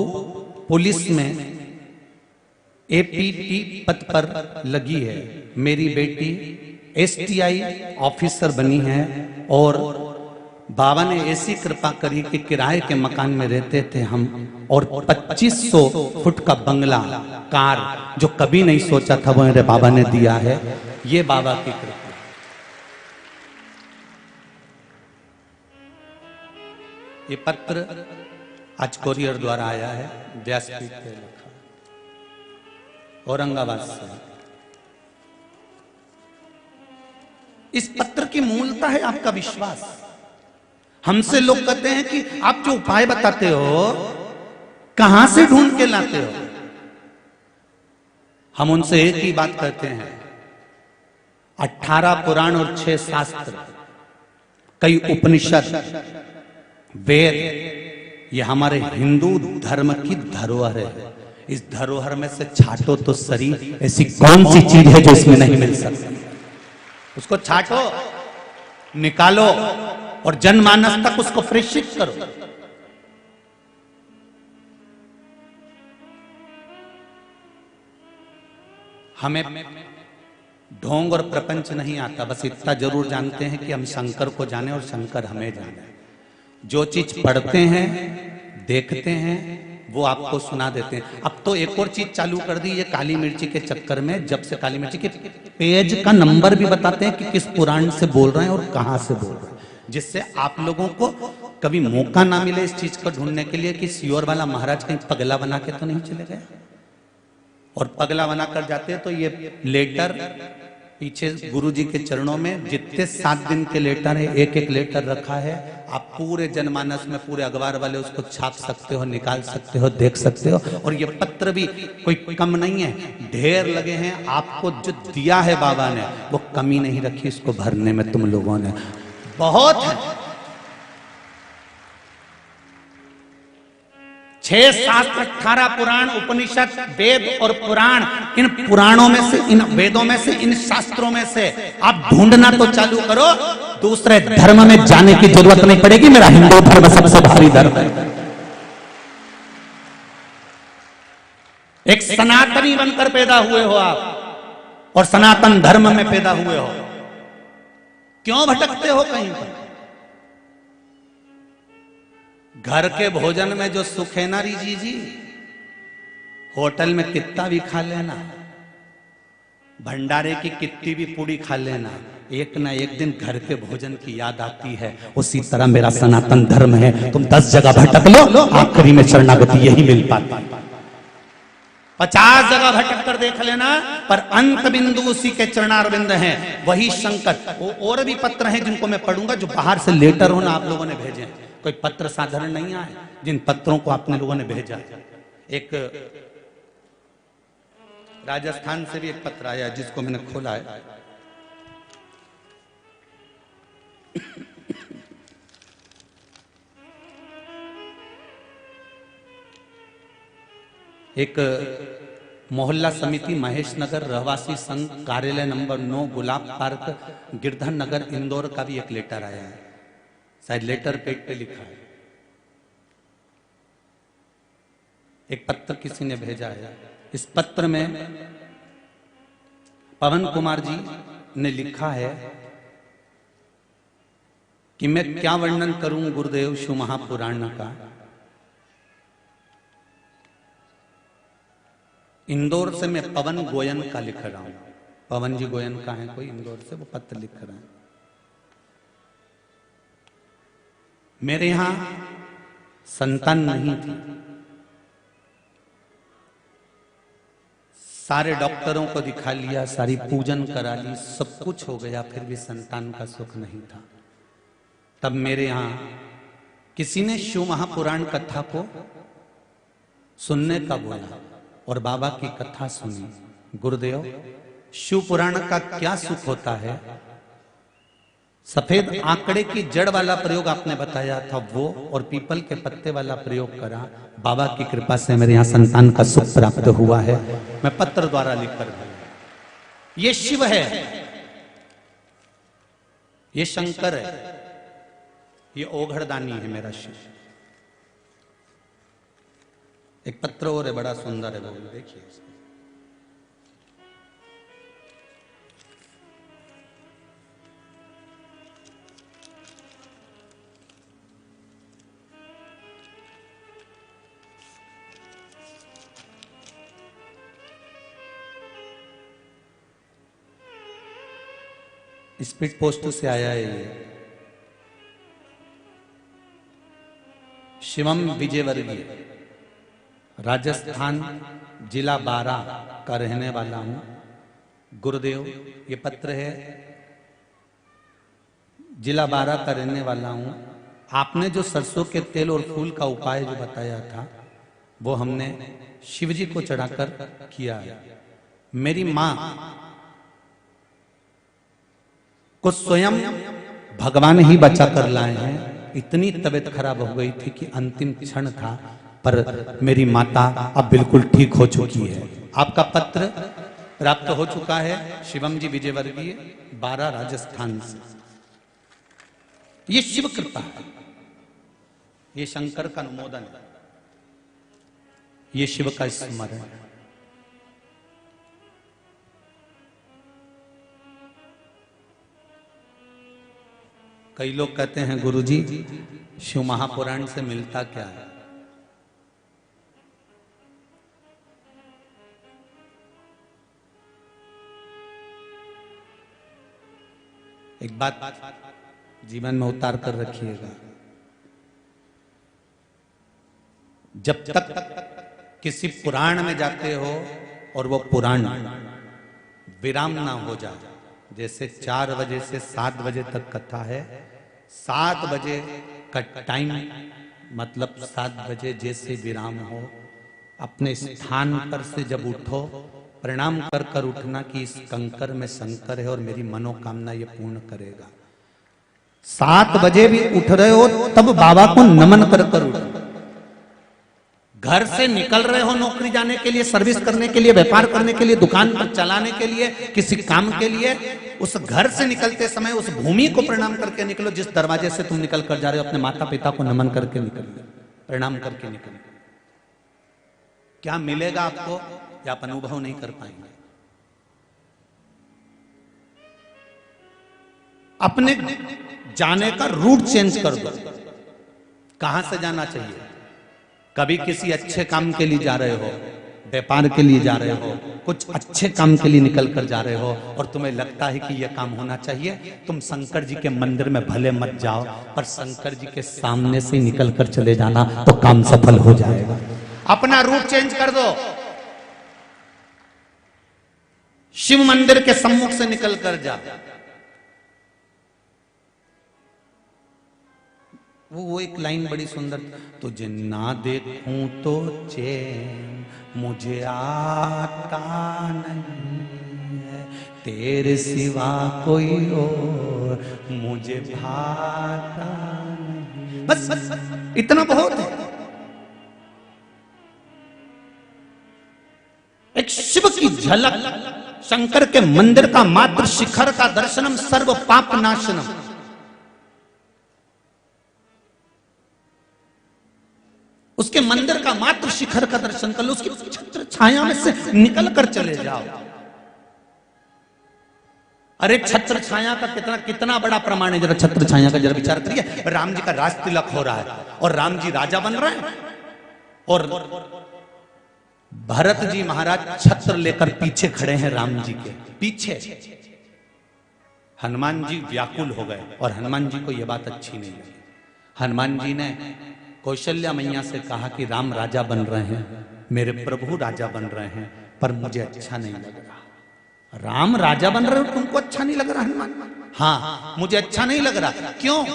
पुलिस में एपीटी पद पर लगी है, मेरी बेटी एसटीआई ऑफिसर बनी है, और बाबा ने ऐसी कृपा करी कि किराए के मकान में रहते थे हम, और 2500 फुट का बंगला, कार, जो कभी नहीं सोचा था वो मेरे बाबा ने दिया है। ये बाबा की कृपा। ये पत्र आज कोरियर द्वारा आया है, व्यासपीठ पे लिखा, औरंगाबाद से। इस पत्र की मूलता है आपका विश्वास। हमसे लोग कहते हैं कि आप जो उपाय बताते हो कहां से ढूंढ के लाते हो। हम उनसे एक ही बात कहते हैं, 18 पुराण और 6 शास्त्र, कई उपनिषद, वेद, ये हमारे हिंदू धर्म की धरोहर है। इस धरोहर में से छाटो तो सरी, ऐसी कौन सी चीज है जो इसमें नहीं मिल सकती। उसको छाटो, निकालो और जनमानस तक उसको प्रेषित करो। हमें ढोंग और प्रपंच नहीं आता, बस इतना जरूर जानते हैं कि हम शंकर को जाने और शंकर हमें जाने। जो चीज पढ़ते हैं, देखते हैं, वो आपको सुना देते हैं। अब तो एक और चीज चालू कर दी ये काली मिर्ची के चक्कर में, जब से काली मिर्ची के पेज का नंबर भी बताते हैं कि किस पुराण से बोल रहे हैं और कहां से बोल रहे हैं, जिससे आप लोगों को कभी मौका ना मिले इस चीज को ढूंढने के लिए कि सियोर वाला महाराज कहीं पगला बना के तो नहीं चले गए। और पगला बना कर जाते हैं तो ये लेटर पीछे गुरुजी के चरणों में जितने 7 दिन के लेटर है, एक एक लेटर रखा है। आप पूरे जनमानस में, पूरे अखबार वाले उसको छाप सकते हो, निकाल सकते हो, देख सकते हो। और ये पत्र भी कोई कम नहीं है, ढेर लगे हैं। आपको जो दिया है बाबा ने वो कमी नहीं रखी इसको भरने में, तुम लोगों ने बहुत है। 6 शास्त्र, 18 पुराण, उपनिषद, वेद और पुराण, इन पुराणों में से, इन वेदों में से, इन शास्त्रों में से आप ढूंढना तो चालू करो। दूसरे धर्म में जाने की जरूरत नहीं पड़ेगी। मेरा हिंदू धर्म सबसे भारी धर्म है। एक सनातनी बनकर पैदा हुए हो आप, और सनातन धर्म में पैदा हुए हो। क्यों भटकते हो कहीं पर? घर के भोजन में जो सुख है ना रिजी जी, होटल में कितना भी खा लेना, भंडारे की कितनी भी पूरी खा लेना, एक ना एक दिन घर के भोजन की याद आती है। उसी तरह मेरा सनातन धर्म है। तुम 10 जगह भटक लो, आखिरी में शरणागति यही मिल पाती। 50 जगह भटक कर देख लेना, पर अंत बिंदु उसी के चरणारविंद हैं, वही शंकर। वो और भी पत्र हैं जिनको मैं पढ़ूंगा, जो बाहर से लेटर होना आप लोगों ने भेजे, कोई पत्र साधारण नहीं आए जिन पत्रों को आपने लोगों ने भेजा। एक राजस्थान से भी एक पत्र आया जिसको मैंने खोला है। एक मोहल्ला समिति महेश नगर रहवासी संघ कार्यालय नंबर 9 गुलाब पार्क गिरधर नगर इंदौर का भी एक लेटर आया है, शायद लेटर पेज पे लिखा है। एक पत्र किसी ने भेजा है। इस पत्र में पवन कुमार जी ने लिखा है कि मैं क्या वर्णन करूं गुरुदेव शिव महापुराण का। इंदौर से मैं पवन गोयन का लिख रहा हूं। पवन जी गोयन का है कोई इंदौर से, वो पत्र लिख रहे हैं। मेरे यहां संतान नहीं थी, सारे डॉक्टरों को दिखा लिया, सारी पूजन करा ली, सब कुछ हो गया, फिर भी संतान का सुख नहीं था। तब मेरे यहां किसी ने शिव महापुराण कथा को सुनने का बोला और बाबा की कथा सुनी। गुरुदेव शिव पुराण का क्या सुख होता है, सफेद आंकड़े की जड़ वाला प्रयोग आपने बताया था वो, और पीपल के पत्ते वाला प्रयोग करा। बाबा की कृपा से मेरे यहाँ संतान का सुख प्राप्त हुआ है। मैं पत्र द्वारा लिखकर भेजा। ये शिव है, ये शंकर है, ये ओघड़दानी है मेरा शिव। एक पत्र और है, बड़ा सुंदर है, वो देखिए। स्पीड पोस्ट से आया है ये। शिवम विजयवर्गीय, राजस्थान जिला बारा का रहने वाला हूं। गुरुदेव ये पत्र है, जिला बारा का रहने वाला हूं। आपने जो सरसों के तेल और फूल का उपाय जो बताया था वो हमने शिव जी को चढ़ाकर किया है। मेरी मां को स्वयं भगवान ही बचा कर लाए हैं। इतनी तबीयत खराब हो गई थी कि अंतिम क्षण था, पर मेरी माता अब बिल्कुल ठीक हो चुकी है। आपका पत्र प्राप्त हो चुका है। शिवम जी विजयवर्गीय, 12 राजस्थान से। ये शिव कृपा है, ये शंकर का अनुमोदन है, ये शिव का स्मरण है। कई लोग कहते हैं गुरुजी शिव महापुराण से मिलता क्या है। एक बात जीवन में उतार कर रखिएगा, जब तक किसी पुराण में जाते हो और वो पुराण विराम ना हो जाए, जैसे 4 बजे से 7 बजे तक कथा है, 7 बजे का टाइम मतलब 7 बजे जैसे विराम हो, अपने स्थान पर से जब उठो प्रणाम कर कर उठना कि इस कंकर में शंकर है और मेरी मनोकामना ये पूर्ण करेगा। 7 बजे भी उठ रहे हो तब बाबा को नमन कर कर उठो। घर से निकल रहे हो नौकरी जाने के लिए, सर्विस करने के लिए, व्यापार करने के लिए, दुकान पर चलाने के लिए, किसी काम के लिए, उस घर से निकलते समय उस भूमि को प्रणाम करके निकलो जिस दरवाजे से तुम निकल कर जा रहे हो। अपने माता पिता को नमन करके निकलो, प्रणाम करके निकलो। क्या मिलेगा आपको या आप अनुभव नहीं कर पाएंगे। अपने जाने का रूट चेंज कर दो। कहां से जाना चाहिए? कभी किसी अच्छे काम के लिए जा रहे हो, व्यापार के लिए जा रहे हो, कुछ अच्छे काम के लिए निकल कर जा रहे हो और तुम्हें लगता है कि यह काम होना चाहिए, तुम शंकर जी के मंदिर में भले मत जाओ, पर शंकर जी के सामने से निकल कर चले जाना तो काम सफल हो जाएगा। अपना रूट चेंज कर दो। शिव मंदिर के सम्मुख से निकल कर जा। वो एक लाइन बड़ी सुंदर, तुझे ना देखूं तो चैन मुझे आता नहीं है, तेरे सिवा कोई और मुझे भाता नहीं। बस इतना बहुत है। एक शिव की झलक, शंकर के मंदिर का मात्र शिखर का दर्शनम सर्व पाप नाशनम। उसके मंदिर का मात्र शिखर का दर्शन कर लो, उसकी छत्र छाया में से निकल कर चले जाओ। अरे छत्र छाया का कितना कितना बड़ा प्रमाण है, जरा छत्र छाया का जरा विचार करिए। राम जी का राज तिलक हो रहा है और राम जी राजा बन रहे हैं और भरत जी महाराज छत्र लेकर पीछे खड़े हैं, राम जी के पीछे। हनुमान जी व्याकुल हो गए और हनुमान जी को यह बात अच्छी नहीं लगी। हनुमान जी ने कौशल्या मैया से कहा कि राम राजा बन रहे हैं, मेरे प्रभु राजा बन रहे हैं, पर मुझे अच्छा नहीं लग रहा। राम राजा बन रहे हो, तुमको अच्छा नहीं लग रहा हनुमान? हाँ, मुझे अच्छा नहीं लग रहा। क्यों?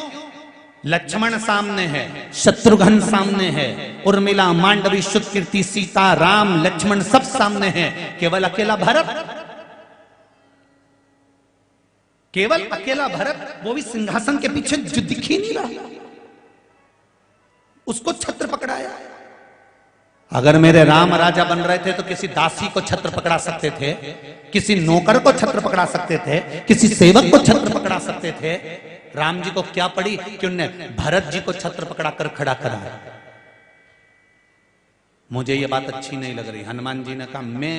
लक्ष्मण सामने है, शत्रुघ्न सामने है, उर्मिला, मांडवी, सुकीर्ति, सीता, राम, लक्ष्मण सब सामने हैं, केवल अकेला भरत, केवल अकेला भरत, वो भी सिंहासन के पीछे जो दिख ही नहीं रहा, उसको छत्र पकड़ाया। अगर मेरे राम राजा बन रहे थे तो किसी दासी को छत्र पकड़ा सकते थे, किसी नौकर को छत्र पकड़ा सकते थे, किसी सेवक को छत्र पकड़ा सकते थे। राम जी को क्या पड़ी कि उनने भरत जी को छत्र पकड़ा कर खड़ा करा। मुझे यह बात अच्छी नहीं लग रही। हनुमान जी ने कहा मैं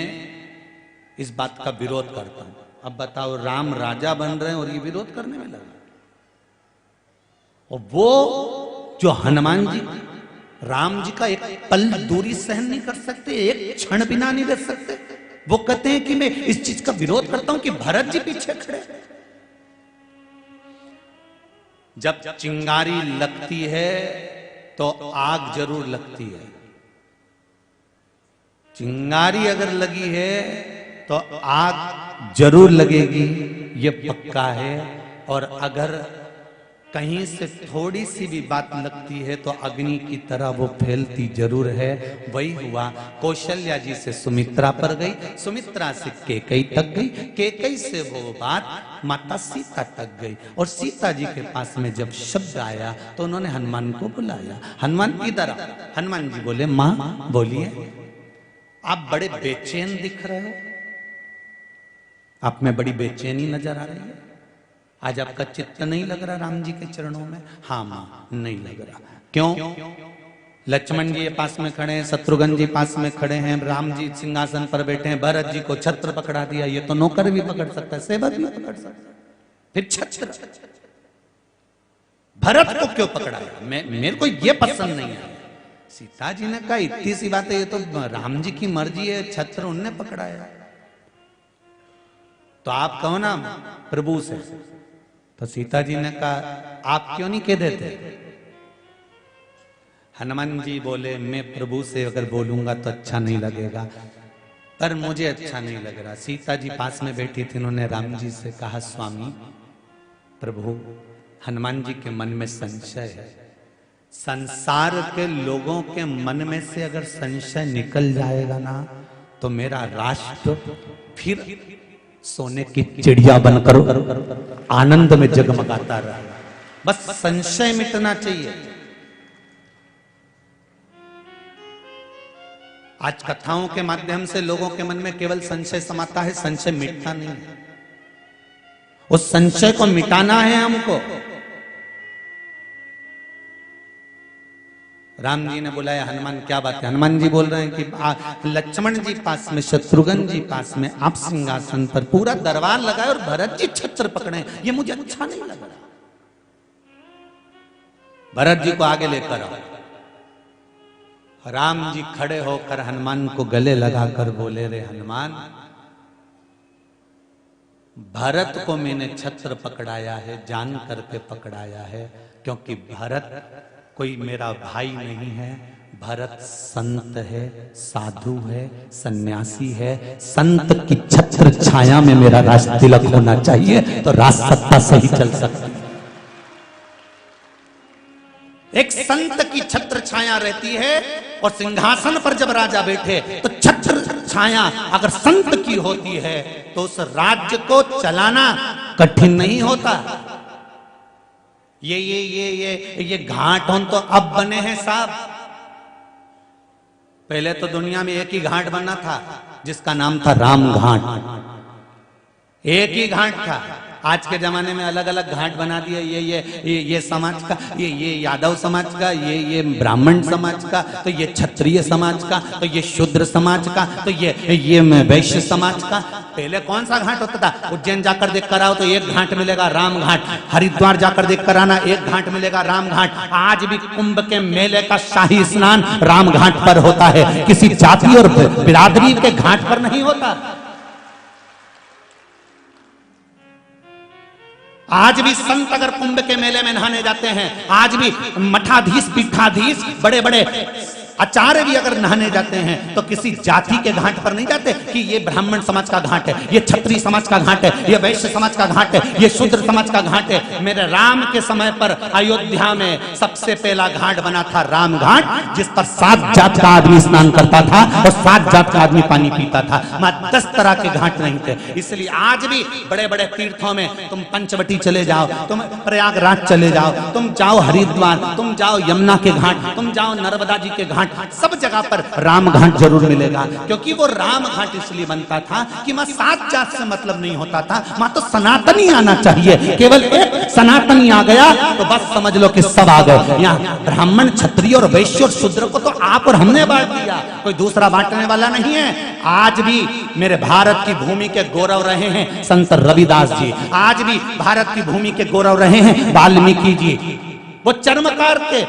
इस बात का विरोध करता हूं। अब बताओ, राम राजा बन रहे हैं और ये विरोध करने में लगा। और वो जो हनुमान जी राम जी का एक पल दूरी सहन नहीं कर सकते, एक क्षण बिना नहीं रह सकते, वो कहते हैं कि मैं इस चीज का विरोध करता हूं कि भरत जी पीछे खड़े। जब चिंगारी लगती है तो आग जरूर लगती है। चिंगारी अगर लगी है तो आग जरूर लगेगी, ये पक्का है। और अगर कहीं से थोड़ी सी भी बात लगती है तो अग्नि की तरह वो फैलती जरूर है। वही हुआ, कौशल्या जी से सुमित्रा पर गई, सुमित्रा से केकई तक गई, केकई से वो बात माता सीता तक गई। और सीता जी के पास में जब शब्द आया तो उन्होंने हनुमान को बुलाया, हनुमान इधर आओ। हनुमान जी बोले मां बोलिए। आप बड़े बेचैन दिख रहे हो, आप में बड़ी बेचैनी नजर आ रही है। आज आपका चित्त नहीं लग रहा राम जी के चरणों में? हाँ मां, नहीं लग रहा। क्यों? लक्ष्मण जी पास में खड़े हैं, शत्रुघ्न जी पास में खड़े हैं, राम जी सिंहासन पर बैठे हैं, भरत जी को छत्र पकड़ा दिया। ये तो नौकर भी पकड़ सकता है, सेवक भी पकड़ सकता है, फिर छत्र भरत को क्यों पकड़ाया? मेरे को ये पसंद नहीं है। सीता जी ने कहा इतनी सी बात है, ये तो राम जी की मर्जी है, छत्र उनने पकड़ाया। तो आप कहो ना प्रभु से। तो सीता जी ने कहा आप क्यों नहीं कह देते? हनुमान जी बोले मैं प्रभु से अगर बोलूंगा तो अच्छा नहीं लगेगा, पर मुझे अच्छा नहीं लग रहा। सीता जी पास में बैठी थी, उन्होंने राम जी से कहा स्वामी प्रभु, हनुमान जी के मन में संशय है। संसार के लोगों के मन में से अगर संशय निकल जाएगा ना तो मेरा राष्ट्र फिर सोने की चिड़िया बनकर आनंद में जगमगाता रहा। बस संशय मिटना चाहिए। आज कथाओं के माध्यम से लोगों के मन में केवल संशय समाता है, संशय मिटता नहीं है। उस संशय को मिटाना है हमको। राम जी ने बुलाया, हनुमान क्या बात है? हनुमान जी बोल रहे हैं कि लक्ष्मण जी पास में, शत्रुघ्न जी पास में, आप सिंहासन पर, पूरा दरबार लगाए और भरत जी छत्र पकड़े, ये मुझे अच्छा नहीं लग रहा। भरत जी को आगे लेकर आओ। राम जी खड़े होकर हनुमान को गले लगाकर बोले, रे हनुमान, भरत को मैंने छत्र पकड़ाया है, जान करके पकड़ाया है, क्योंकि भरत कोई मेरा भाई नहीं है। भरत संत है, साधु है, सन्यासी है। संत की छत्र छाया में मेरा राज तिलक होना चाहिए तो राज सत्ता सही चल सकती है। एक संत की छत्र छाया रहती है और सिंहासन पर जब राजा बैठे तो छत्र छाया अगर संत की होती है तो उस राज्य को चलाना कठिन नहीं होता। ये घाट हम तो अब बने हैं साहब। पहले तो दुनिया में एक ही घाट बना था जिसका नाम था राम घाट। एक ही घाट था। आज के जमाने में अलग अलग घाट बना दिए। ये समाज का, ये यादव समाज का, ये ब्राह्मण समाज का, तो ये क्षत्रिय समाज का, तो ये शूद्र समाज का, तो ये वैश्य समाज का। पहले कौन सा घाट होता था? उज्जैन जाकर देख कर आओ तो एक घाट मिलेगा राम घाट। हरिद्वार जाकर देख कर आना, एक घाट मिलेगा राम घाट। आज भी कुंभ के मेले का शाही स्नान राम घाट पर होता है, किसी जाति और बिरादरी के घाट पर नहीं होता। आज भी संत अगर कुंभ के मेले में नहाने जाते हैं, आज भी मठाधीश पीठाधीश बड़े बड़े आचार्य भी अगर नहाने जाते हैं तो किसी जाति के घाट पर नहीं जाते कि ये ब्राह्मण समाज का घाट है, ये क्षत्रिय समाज का घाट है, ये वैश्य समाज का घाट है, ये शूद्र समाज का घाट है। मेरे राम के समय पर अयोध्या में सबसे पहला घाट बना था राम घाट, जिस पर 7 जात का आदमी स्नान करता था और 7 जात का आदमी पानी पीता था। 10 तरह के घाट नहीं थे। इसलिए आज भी बड़े बड़े तीर्थों में तुम पंचवटी चले जाओ, तुम प्रयागराज चले जाओ, तुम जाओ हरिद्वार, तुम जाओ यमुना के घाट, तुम जाओ नर्मदा जी के घाट, सब जगह पर राम घाट जरूर मिलेगा। क्योंकि वो राम घाट इसलिए बनता था कि मां 7 जात से मतलब नहीं होता था, मां तो सनातनी आना चाहिए। केवल एक सनातनी आ गया तो बस समझ लो कि सब आ गए। यहाँ ब्राह्मण क्षत्रिय और वैश्य और शूद्र को तो आप और हमने बांट दिया, कोई दूसरा बांटने वाला नहीं है। आज भी मेरे भारत की भूमि के गौरव रहे हैं संत रविदास जी, आज भी भारत की भूमि के गौरव रहे हैं वाल्मीकि जी। वो चर्मकार के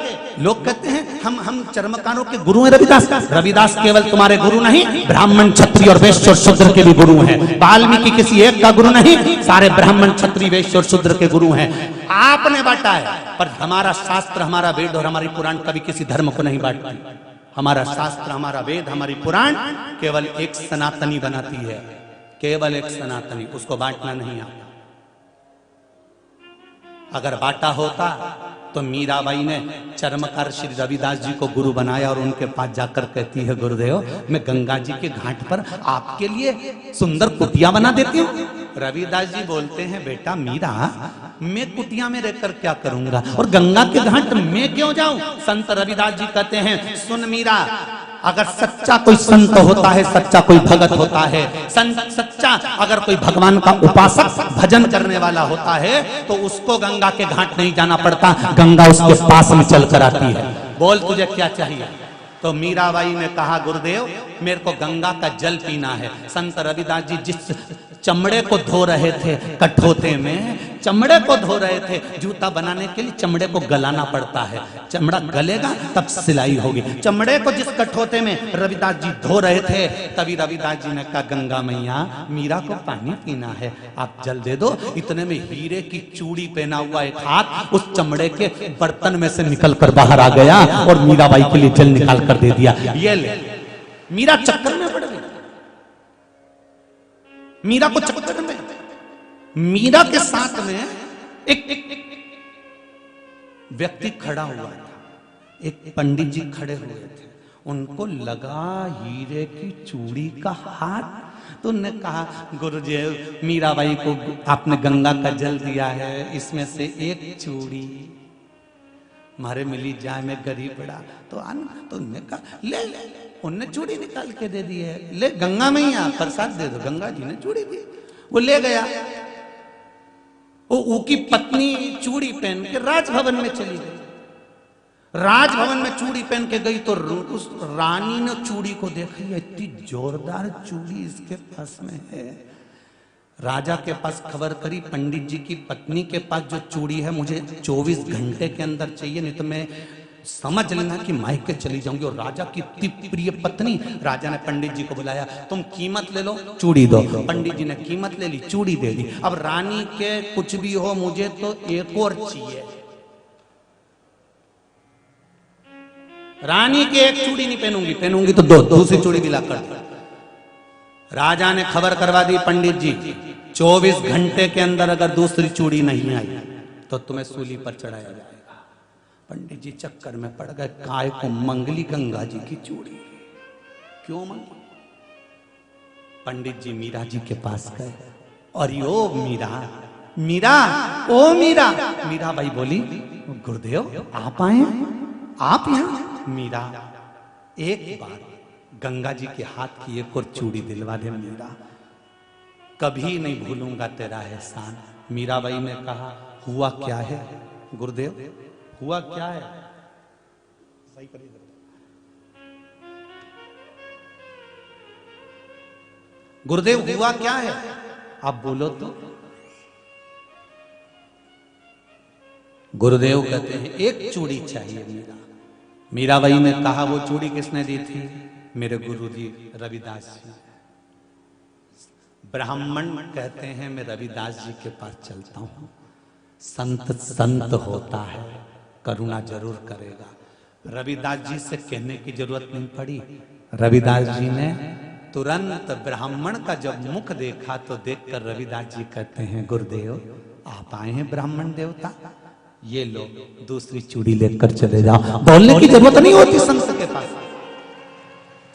लोग कहते हैं हम चर्मकारों के गुरु हैं रविदास। रविदास केवल तुम्हारे गुरु नहीं, ब्राह्मण क्षत्रिय और वैश्य और शूद्र के भी गुरु हैं। वाल्मीकि किसी एक का गुरु नहीं, सारे ब्राह्मण क्षत्रिय वैश्य और शूद्र के गुरु हैं। आपने बांटा है, पर हमारा शास्त्र, हमारा वेद और हमारी पुराण कभी किसी धर्म को नहीं बांटती। हमारा शास्त्र, हमारा वेद, हमारी पुराण केवल एक सनातनी बनाती है, केवल एक सनातनी, उसको बांटना नहीं आता। अगर बांटा होता तो मीराबाई ने चर्मकार श्री रविदास जी को गुरु बनाया और उनके पास जाकर कहती है, गुरुदेव मैं गंगा जी के घाट पर आपके लिए सुंदर कुटिया बना देती हूँ। रविदास जी बोलते हैं, बेटा मीरा, मैं कुटिया में रहकर क्या करूंगा और गंगा के घाट में क्यों जाऊं? संत रविदास जी कहते हैं, सुन मीरा, अगर सच्चा कोई संत होता है, सच्चा कोई भगत होता है, सच्चा अगर कोई भगवान का उपासक भजन करने वाला होता है तो उसको गंगा के घाट नहीं जाना पड़ता, गंगा उसके पास में चल कर आती है। बोल तुझे क्या चाहिए? तो मीराबाई ने कहा, गुरुदेव मेरे को गंगा का जल पीना है। संत रविदास जी जिस चमड़े को धो रहे थे कठोते में, चमड़े को धो रहे थे, जूता बनाने के लिए चमड़े को गलाना पड़ता है, चमड़ा गलेगा तब सिलाई होगी। चमड़े को जिस कठोते में रविदास जी धो रहे थे, तभी रविदास जी ने कहा, गंगा मैया मीरा को पानी पीना है, आप जल दे दो। इतने में हीरे की चूड़ी पहना हुआ एक हाथ उस चमड़े के बर्तन में से निकल कर बाहर आ गया और मीराबाई के लिए जल निकाल कर दे दिया। ये ले, मीरा चक्कर में पड़ गई। मीरा को चक्कर में, मीरा के साथ में एक व्यक्ति खड़ा हुआ था, एक पंडित जी खड़े हुए थे। उनको लगा हीरे की चूड़ी का हाथ, तो उन्होंने कहा, गुरुजी मीराबाई को आपने गंगा का जल दिया है, इसमें से एक चूड़ी मारे मिली जाए, मैं गरीब बड़ा तो आना। तो उन्होंने कहा, ले ले, उनने चूड़ी निकाल के दे दी है, ले गंगा मैया प्रसाद दे दो। गंगा जी ने चूड़ी दी, वो ले गया। वो की पत्नी चूड़ी पहन के राजभवन में चली गई। राजभवन में चूड़ी पहन के गई तो उस रानी ने चूड़ी को देखा, इतनी जोरदार चूड़ी इसके पास में है। राजा के पास खबर करी, पंडित जी की पत्नी के पास जो चूड़ी है मुझे 24 घंटे के अंदर चाहिए, नहीं तो मैं समझ लेना कि मायके चली जाऊंगी। और राजा की इतनी प्रिय पत्नी, राजा ने पंडित जी को बुलाया, तुम कीमत ले लो, चूड़ी दो। पंडित जी ने कीमत ले ली, चूड़ी दे दी। अब रानी के कुछ भी हो, मुझे तो एक और चाहिए। रानी की एक चूड़ी नहीं पहनूंगी, पहनूंगी तो दो, दूसरी चूड़ी भी ला कर दो। राजा ने खबर करवा दी, पंडित जी 24 घंटे के अंदर अगर दूसरी चूड़ी नहीं आई तो तुम्हें सूली पर चढ़ाया जाएगा। पंडित जी चक्कर में पड़ गए, काय को मंगली गंगा जी की चूड़ी, क्यों मंगली? पंडित जी मीरा जी के पास गए और यो मीरा, मीरा, ओ मीरा। मीरा बाई बोली, गुरुदेव आप आए, आप यहाँ? मीरा, एक बार गंगा जी के हाथ की एक और चूड़ी दिलवा दे मीरा, कभी नहीं भूलूंगा तेरा एहसान। मीराबाई ने कहा, हुआ क्या है गुरुदेव, हुआ क्या है? सही करिए गुरुदेव, हुआ क्या है? आप बोलो तो। गुरुदेव कहते हैं एक चूड़ी चाहिए मीरा। मीराबाई ने कहा, वो चूड़ी किसने दी थी? मेरे गुरुजी रविदास जी। ब्राह्मण कहते हैं मैं रविदास जी के पास चलता हूं, संत संत होता है, करुणा जरूर करेगा। रविदास जी से कहने की जरूरत नहीं पड़ी, रविदास जी ने तुरंत ब्राह्मण का जब मुख देखा तो देखकर रविदास जी कहते हैं, गुरुदेव आप आए हैं ब्राह्मण देवता, ये लो दूसरी चूड़ी लेकर चले जाओ। बोलने की जरूरत नहीं होती संत के पास,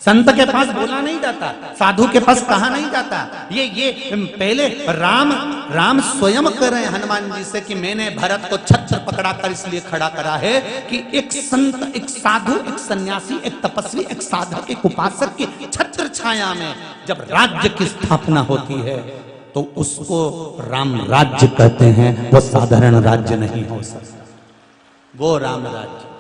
संत के पास बोला नहीं जाता, साधु के पास कहा नहीं जाता। ये पहले राम स्वयं कह रहे हैं हनुमान जी से कि मैंने भरत को छत्र पकड़ा कर इसलिए खड़ा करा है कि एक संत, एक साधु, एक सन्यासी, एक तपस्वी, एक साधक, एक उपासक की छत्र छाया में जब राज्य की स्थापना होती है तो उसको राम राज्य कहते हैं। वो साधारण राज्य नहीं हो सकता, वो राम राज्य।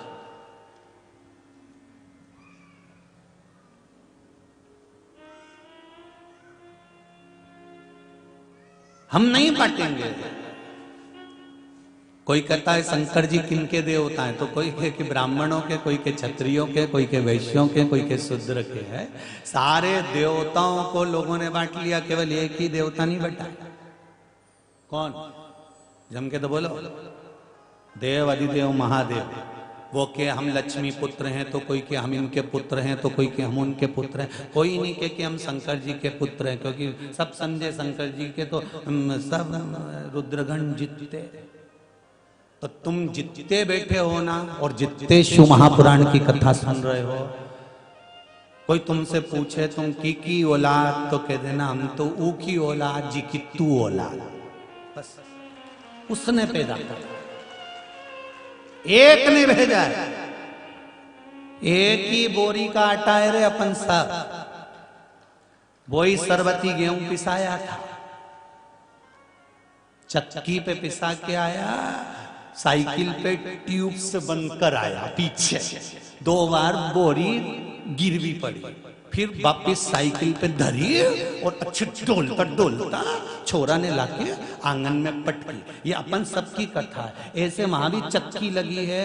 हम नहीं बांटेंगे। कोई कहता है शंकर जी किनके देवता हैं, तो कोई कहे कि ब्राह्मणों के, कोई के क्षत्रियों के, कोई के वैश्यों के, कोई के शूद्र के है। सारे देवताओं को लोगों ने बांट लिया, केवल एक ही देवता नहीं बटा। कौन? जम के तो बोलो, देव अधिदेव महादेव। वो के हम लक्ष्मी पुत्र हैं, तो कोई के हम इनके पुत्र हैं, तो कोई के हम उनके पुत्र हैं। कोई नहीं के कि हम शंकर जी के पुत्र हैं, क्योंकि सब समझे शंकर जी के तो सब रुद्रगण जीतते। तो तुम जितते बैठे हो ना, और जितते शिव महापुराण की कथा सुन रहे हो, कोई तुमसे पूछे तुम की औलाद, तो कह देना हम तो ऊ की औलाद जी की तू औलाद, बस उसने पैदा किया, एक ने भेजा है। एक ही बोरी का आटा है रे अपन सब, वही सरबती गेहूं पिसाया था, चक्की पे पिसा के आया, साइकिल पे ट्यूब से बनकर आया, पीछे 2 बार बोरी गिरवी पड़ी, फिर वापिस साइकिल पे धरी और अच्छे डोलता छोरा ने लाके आंगन में पटकी। ये अपन सबकी कथा है। ऐसे वहां भी चक्की लगी है,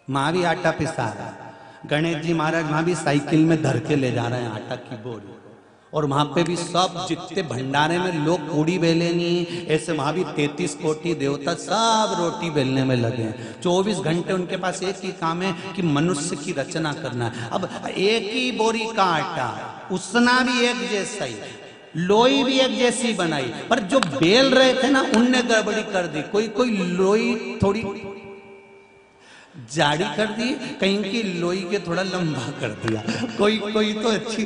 वहां भी आटा पिसा रहा है। गणेश जी महाराज वहां भी साइकिल में धर के ले जा रहे हैं आटा की बोरी, और वहां पे भी सब जितने भंडारे में लोग पूड़ी बेले नहीं, ऐसे वहां भी 33 कोटि देवता सब रोटी बेलने में लगे हैं। 24 घंटे उनके पास एक ही काम है कि मनुष्य की रचना करना है। अब एक ही बोरी का आटा, उसना भी एक जैसा ही, लोई भी एक जैसी बनाई, पर जो बेल रहे थे ना उनने गड़बड़ी कर दी। कोई लोई थोड़ी जाड़ी कर दी, कहीं की लोई के थोड़ा लंबा कर दिया, कोई तो अच्छी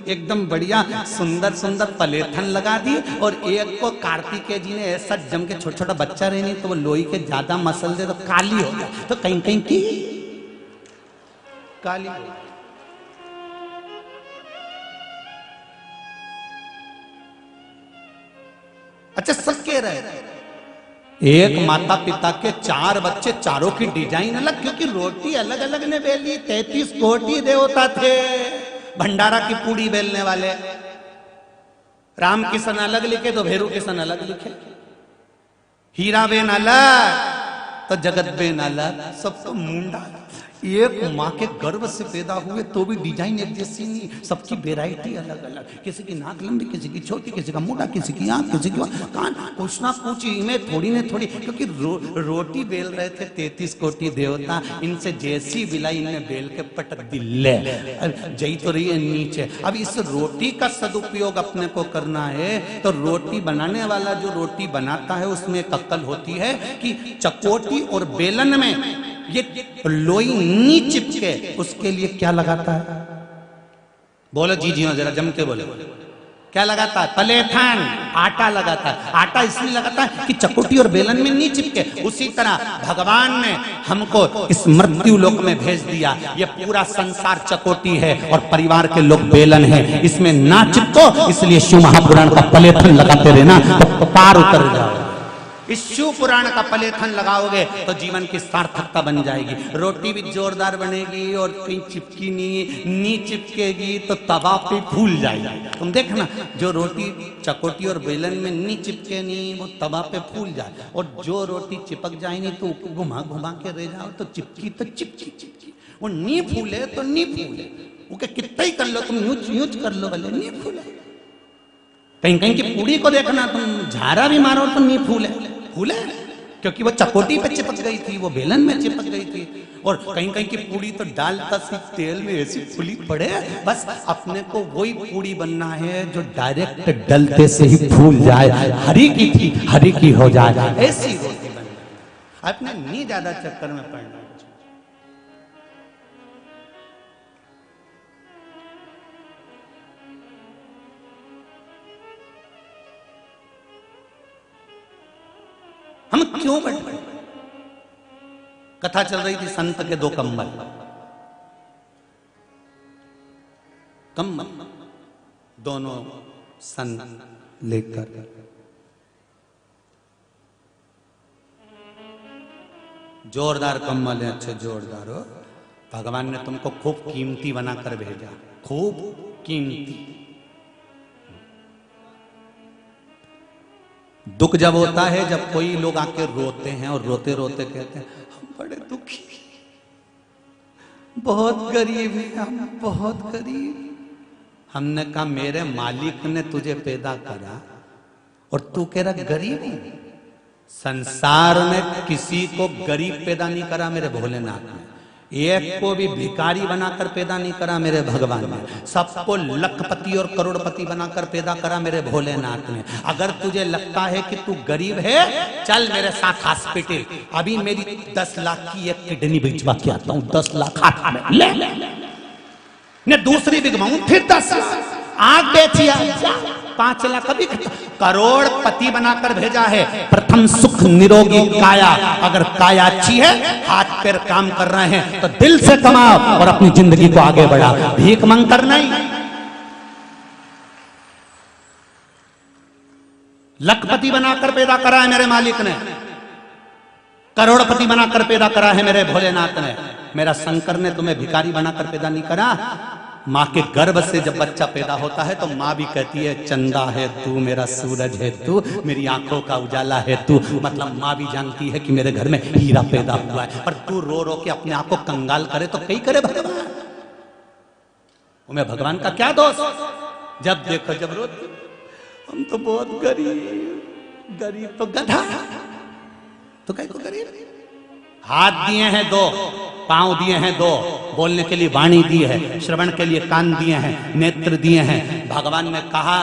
एकदम बढ़िया सुंदर पलेथन लगा दी, और एक को कार्तिकेय जी ने ऐसा जम के छोटा बच्चा रहनी तो वो लोई के ज्यादा मसल दे तो काली हो जाए, तो कहीं की काली। अच्छा सब कह रहे एक माता पिता के 4 बच्चे, चारों की डिजाइन अलग, क्योंकि रोटी अलग अलग ने बेली। 33 कोटि देवता थे भंडारा की पूड़ी बेलने वाले। राम किशन अलग लिखे तो भैरू किशन अलग लिखे, हीरा बेन अलग तो जगत बेन अलग, सब तो मुंडा एक माँ के गर्भ से पैदा हुए तो भी डिजाइन एक जैसी नहीं, सबकी वेराइटी अलग अलग, किसी की नाक लंबी, किसी की छोटी, किसी का मोटा, किसी की आंख, किसी की कान, कुछ ना कुछ इनमें थोड़ी ने थोड़ी, क्योंकि रोटी बेल रहे थे 33 कोटि देवता, इनसे जैसी बिलाई इनने बेल के पटक दिले, जई तो रही है नीचे। अब इस रोटी का सदुपयोग अपने को करना है, तो रोटी बनाने वाला जो रोटी बनाता है उसमें एक अक्ल होती है कि चकोटी और बेलन में ये लोई नी चिपके, उसके लिए क्या लगाता है? बोलो जी जी जरा जम के बोलो, क्या लगाता है? पलेथान, आटा लगाता है। आटा इसलिए लगाता है कि चकोटी और बेलन में नहीं चिपके। उसी तरह भगवान ने हमको इस मृत्यु लोक में भेज दिया, ये पूरा संसार चकोटी है और परिवार के लोग बेलन है, इसमें ना चिपको, इसलिए शिव महापुराण का पलेथन लगाते रहना तो पार उतर जाओ। इस शिव पुराण का पलेथन लगाओगे तो जीवन की सार्थकता बन जाएगी। रोटी भी जोरदार बनेगी और कहीं चिपकी नहीं चिपकेगी तो तवा पे फूल जाएगी। तुम देखना, जो रोटी चकोटी और बेलन में नहीं चिपके नहीं, वो तवा पे फूल जाए, और जो रोटी चिपक जाए नहीं तो घुमा घुमा के रह जाओ तो चिपकी तो चिपकी चिपकी, वो नहीं फूले तो नहीं फूले, वो कितना ही कर लो तुम, यूज यूज कर लो भले नहीं फूले। कहीं कहीं की पूड़ी को देखना, तुम झारा भी मारो तो नहीं फूले, फूले क्योंकि वो चकोटी पे चिपक गई थी, वो बेलन में चिपक गई थी। और कहीं कहीं की पूड़ी तो डालता सी तेल में ऐसी फूली पड़े, बस अपने को वही पूड़ी बनना है जो डायरेक्ट डलते से ही फूल जाए, हरी की थी हरी की हो जाए, ऐसी रोटी बनना। अपने नहीं ज्यादा चक्कर में पड़ना। हम क्यों बैठे? कथा चल रही थी संत के दो कंबल, दोनों संत लेकर जोरदार कंबल है, अच्छे जोरदार हो, भगवान ने तुमको खूब कीमती बनाकर भेजा, खूब कीमती। दुख जब होता है, जब कोई लोग आके रोते हैं और रोते रोते कहते हैं हम बड़े दुखी, बहुत गरीब हैं हम, बहुत गरीब। हमने कहा मेरे मालिक ने तुझे पैदा करा और तू कह रहा गरीब है? संसार में किसी को गरीब पैदा नहीं करा मेरे भोलेनाथ ने, एक को भी भिखारी बनाकर पैदा नहीं करा मेरे भगवान ने, सबको लखपति और करोड़पति बनाकर पैदा करा मेरे भोलेनाथ ने। अगर तुझे लगता है कि तू गरीब है, चल मेरे साथ हॉस्पिटल, अभी मेरी 10 लाख की एक किडनी भिजवा के आता हूं, 10 लाख हाथ में ले, ने दूसरी भिजवाऊं फिर 10 लाख, आग बेचिया 5 लाख, अभी करोड़पति बनाकर भेजा है। प्रथम सुख निरोगी काया, अगर काया अच्छी है, हाथ पैर काम कर रहे हैं तो दिल से कमाओ और अपनी जिंदगी को आगे बढ़ाओ, भीख मांग कर नहीं। लखपति बनाकर पैदा करा है मेरे मालिक ने, करोड़पति बनाकर पैदा करा है मेरे भोलेनाथ ने। मेरा शंकर ने तुम्हें भिखारी बनाकर पैदा नहीं करा। माँ के गर्भ से जब बच्चा पैदा होता है तो माँ भी कहती है चंदा है तू, मेरा सूरज है तू, मेरी आंखों का उजाला है तू। मतलब माँ भी जानती है कि मेरे घर में हीरा पैदा हुआ है, पर तू रो रो के अपने आप को कंगाल करे तो कई करे भगवान, मैं भगवान का क्या दोष? जब देखो जब रो, हम तो बहुत गरीब, गरीब तो गधा, तो कहीं को गरीब। हाथ दिए हैं 2, पांव दिए हैं 2, बोलने के लिए वाणी दी है, श्रवण के लिए कान दिए हैं, नेत्र दिए हैं। भगवान ने कहा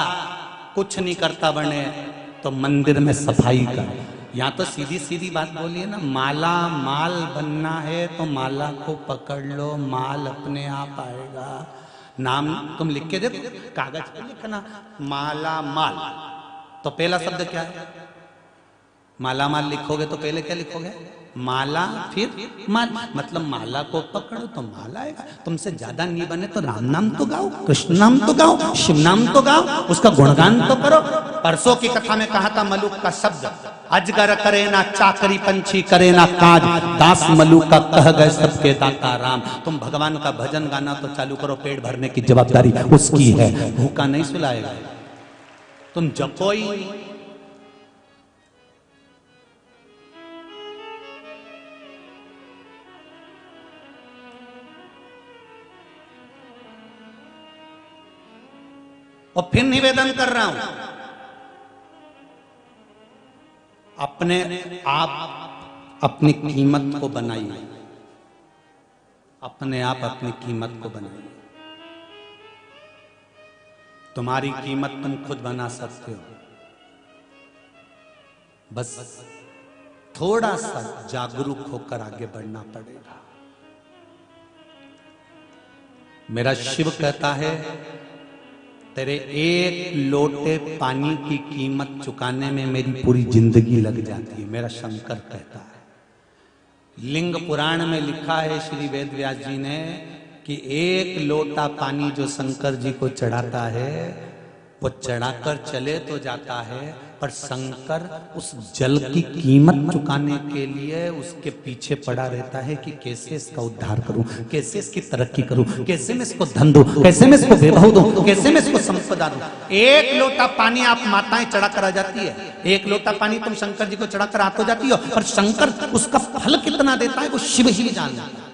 कुछ नहीं करता बने तो मंदिर में सफाई कर। यहाँ तो सीधी सीधी बात बोलिए ना, माला माल बनना है तो माला को पकड़ लो, माल अपने आप आएगा। नाम तुम लिख के देखो, कागज पे लिखना माला माल, तो पहला शब्द क्या है? माला माल लिखोगे तो पहले क्या लिखोगे? माला फिर माल, मतलब माला को पकड़ो तो माला आएगा। तुमसे ज्यादा नहीं बने तो राम नाम तो गाओ, कृष्ण नाम तो गाओ, शिव नाम तो गाओ, उसका गुणगान तो करो। परसों की कथा में कहा था मलुक का शब्द, अजगर करे ना चाकरी, पंछी करे ना काज, दास मलुक का कह गए सबके दाता राम। तुम भगवान का भजन गाना तो चालू करो, पेट भरने की जवाबदारी उसकी है, भूखा नहीं सुलाएगा। तुम जपो ही। और फिर निवेदन कर रहा हूं, अपने आप अपनी कीमत को बनाइए, अपने आप अपनी कीमत को बनाइए। तुम्हारी कीमत तुम खुद बना सकते हो, बस थोड़ा सा जागरूक होकर आगे बढ़ना पड़ेगा। मेरा शिव कहता है, तेरे एक लोटे पानी की कीमत चुकाने में मेरी पूरी जिंदगी लग जाती है, मेरा शंकर कहता है। लिंग पुराण में लिखा है श्री वेद व्यास जी ने कि एक लोटा पानी जो शंकर जी को चढ़ाता है, वो चढ़ाकर चले तो जाता है, पर शंकर उस जल की कीमत चुकाने के लिए उसके पीछे पड़ा रहता है कि कैसे इसका उद्धार करूं, कैसे इसकी तरक्की करूं, कैसे मैं इसको धन दूं, कैसे मैं इसको वैभव दूं, कैसे मैं इसको संपदा दूं। एक लोटा पानी आप माताएं चढ़ाकर आ जाती है, एक लोटा पानी तुम शंकर जी को चढ़ाकर आ तो जाती हो, पर शंकर उसका फल कितना देता है वो शिव ही जानता है।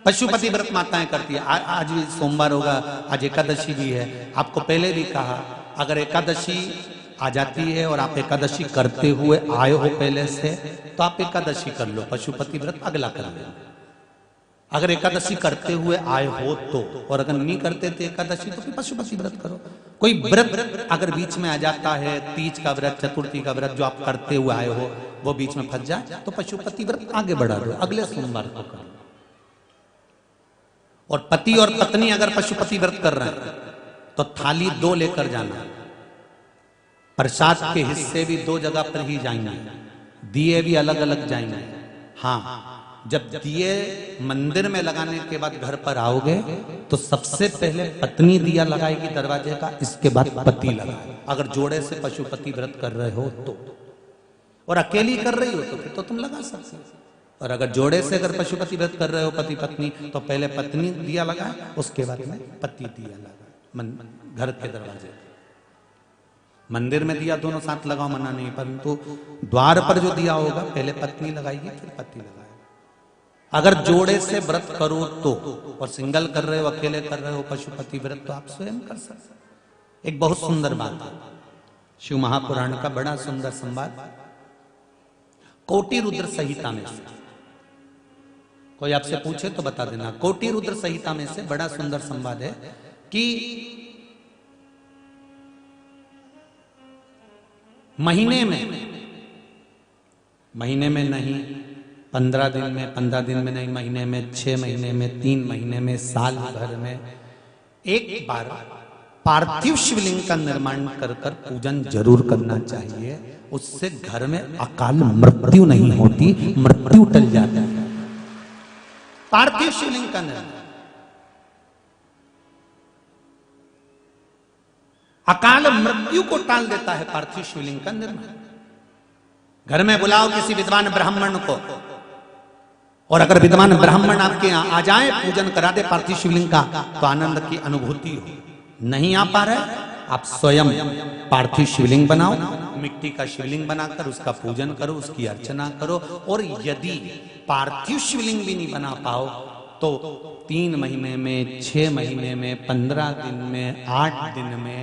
पशुपति व्रत माताएं करती है। आज भी सोमवार होगा, आज एकादशी भी है। आपको पहले भी कहा, अगर एकादशी आ जाती है और आप एकादशी करते हुए आए हो पहले से, तो आप एकादशी कर लो, पशुपति व्रत अगला कर लो। अगर एकादशी करते हुए आए हो तो, और अगर नहीं करते थे एकादशी तो फिर पशुपति व्रत करो। कोई व्रत अगर बीच में आ जाता है, तीज का व्रत, चतुर्थी का व्रत जो आप करते हुए आए हो वो बीच में फंस जाए, तो पशुपति व्रत आगे बढ़ा दो, अगले सोमवार को करो। और पति और पत्नी अगर पशुपति व्रत कर रहे हैं तो थाली 2 लेकर जाना, प्रसाद के हिस्से भी 2 जगह पर ही जाएंगे, दिए भी अलग अलग जाएंगे। हाँ, जब दिए मंदिर में लगाने के बाद घर पर आओगे तो सबसे पहले पत्नी दिया लगाएगी दरवाजे का, इसके बाद पति लगाए, अगर जोड़े से पशुपति व्रत कर रहे हो तो। और अकेली कर रही हो तो फिर तो तुम लगा सकते हो, और अगर जोड़े से अगर पशुपति व्रत कर रहे हो पति पत्नी, तो पहले पत्नी दिया लगाए, उसके बाद में पति दिया लगाए। घर के दरवाजे, मंदिर में दिया दोनों साथ लगाओ, मना नहीं, परंतु द्वार पर जो दिया होगा पहले पत्नी लगाएगी फिर पति लगाएगा। अगर जोड़े से व्रत करो तो, और सिंगल कर रहे हो, अकेले कर रहे हो पशुपति व्रत, तो आप स्वयं कर सकते। एक बहुत सुंदर बात है, शिव महापुराण का बड़ा सुंदर संवाद कोटि रुद्र संहिता में से, कोई आपसे पूछे तो बता देना। कोटि रुद्र संहिता में से बड़ा सुंदर संवाद है कि महीने में नहीं, 15 दिन में, 15 दिन में नहीं, महीने में, 6 महीने में, 3 महीने में, साल भर में एक बार पार्थिव शिवलिंग का निर्माण कर पूजन जरूर करना चाहिए। उससे घर में अकाल मृत्यु नहीं होती, मृत्यु टल जाता है। पार्थिव शिवलिंग का निर्माण अकाल मृत्यु को टाल देता है। पार्थिव शिवलिंग का निर्माण, घर में बुलाओ किसी विद्वान ब्राह्मण को, और अगर विद्वान ब्राह्मण आपके यहाँ आ जाए, पूजन करा दे पार्थिव शिवलिंग का, तो आनंद की अनुभूति हो। नहीं आ पा रहे, आप स्वयं पार्थिव शिवलिंग बनाओ, मिट्टी का शिवलिंग बनाकर उसका पूजन करो, उसकी अर्चना करो। और यदि पार्थिव शिवलिंग भी नहीं बना पाओ तो 3 महीने में, 6 महीने में, 15 दिन में, 8 दिन में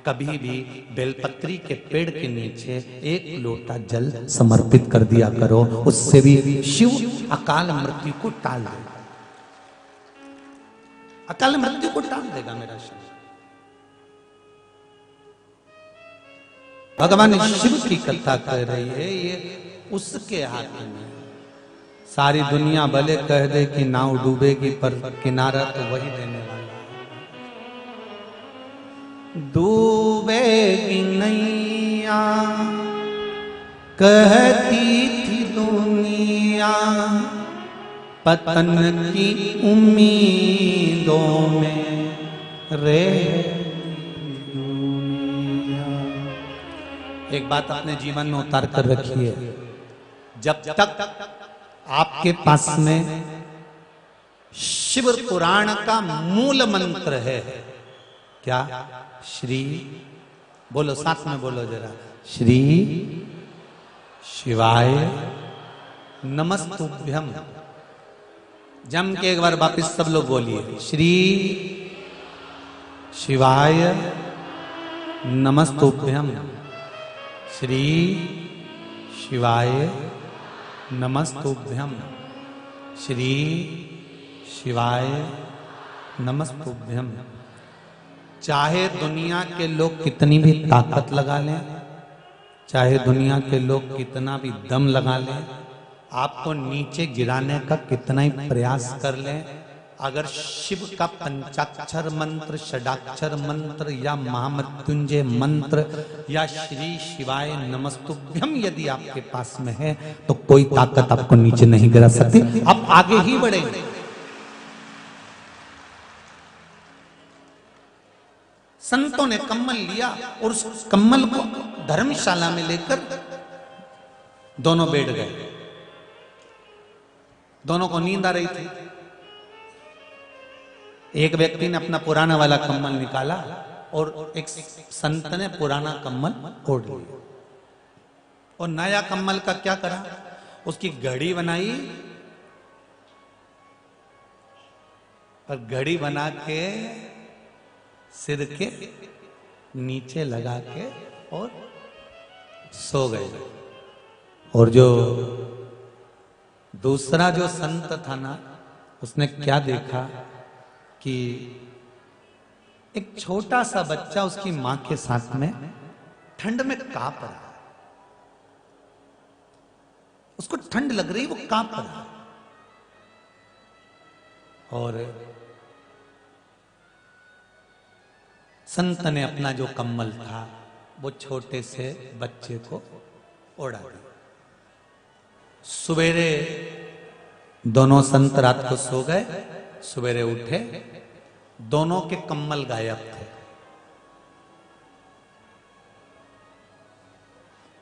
कभी भी बेलपत्री के पेड़ के नीचे 1 लोटा जल समर्पित कर दिया करो। उससे भी शिव अकाल मृत्यु को टाल देगा, अकाल मृत्यु को टाल देगा मेरा शिव। भगवान शिव की कथा कह रही है, ये उसके हाथ में। सारी दुनिया भले कह दे कि नाव डूबेगी, पर किनारा तो वही देने वाला है। डूबेगी नैया कहती थी दुनिया, पतन की उम्मीदों में रे। एक बात अपने जीवन में उतार कर रखिए, जब तक आपके पास में शिव पुराण का मूल मंत्र है, क्या? श्री, बोलो साथ में बोलो जरा, श्री शिवाय नमस्तुभ्यम। जम के एक बार वापिस सब लोग बोलिए, श्री शिवाय नमस्तुभ्यम, श्री शिवाय नमस्तुभ्यम, श्री शिवाय नमस्तुभ्यम। चाहे दुनिया के लोग कितनी भी ताकत लगा लें, चाहे दुनिया के लोग कितना भी दम लगा लें, आपको नीचे गिराने का कितना ही प्रयास कर लें, अगर शिव का पंचाक्षर मंत्र, षडाक्षर मंत्र या महामृत्युंजय मंत्र या श्री शिवाय नमस्तुभ्यम यदि आपके पास में है तो कोई ताकत आपको नीचे नहीं गिरा सकती। आप आगे ही बढ़ेंगे। संतों ने कम्बल लिया और उस कम्बल को धर्मशाला में लेकर दोनों बैठ गए। दोनों को नींद आ रही थी। एक व्यक्ति ने अपना पुराना वाला कम्बल निकाला और एक संत ने पुराना कम्बल ओढ़ लिया। और नया कम्बल का क्या करा, उसकी घड़ी बनाई और घड़ी बना के सिर के नीचे लगा के और सो गए। और जो दूसरा जो संत था ना, उसने क्या देखा कि एक छोटा सा बच्चा उसकी मां के साथ में ठंड में कांप रहा है। उसको ठंड लग रही, वो कांप रहा है। और संत ने अपना जो कम्बल था वो छोटे से बच्चे को ओढ़ा दिया। सवेरे दोनों संत रात को सो गए, सवेरे उठे, दोनों के कम्बल गायब थे।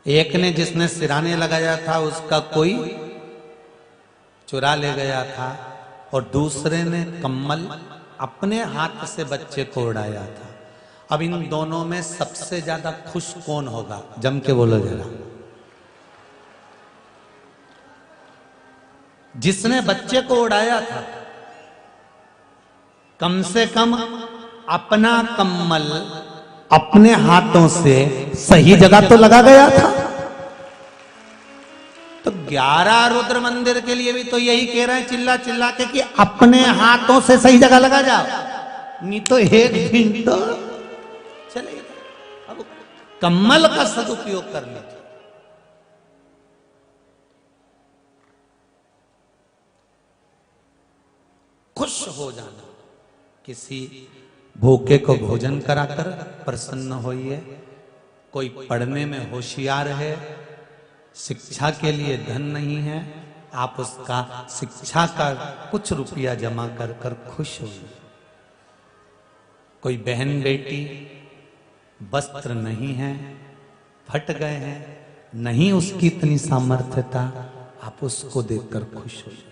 एक ने जिसने सिराने लगाया था उसका कोई चुरा ले गया था और दूसरे ने कम्बल अपने हाथ से बच्चे को उड़ाया था। अब इन दोनों में सबसे ज्यादा खुश कौन होगा? जम के बोलो जरा। जिसने बच्चे को उड़ाया था, कम से कम अपना कम्बल अपने हाथों से सही जगह तो लगा गया था। तो 11 रुद्र मंदिर के लिए भी तो यही कह रहे हैं चिल्ला चिल्ला के कि अपने हाथों से सही जगह लगा जाओ, नहीं तो एक दिन तो चलेगा। अब कम्बल का सदुपयोग कर लीजिए। खुश हो जाना, किसी भूखे को भोजन कराकर प्रसन्न होइए। कोई पढ़ने में होशियार है, शिक्षा के लिए धन नहीं है, आप उसका शिक्षा का कुछ रुपया जमा कर कर खुश होइए। कोई बहन बेटी वस्त्र नहीं है, फट गए हैं, नहीं उसकी इतनी सामर्थ्यता, आप उसको देखकर खुश होइए।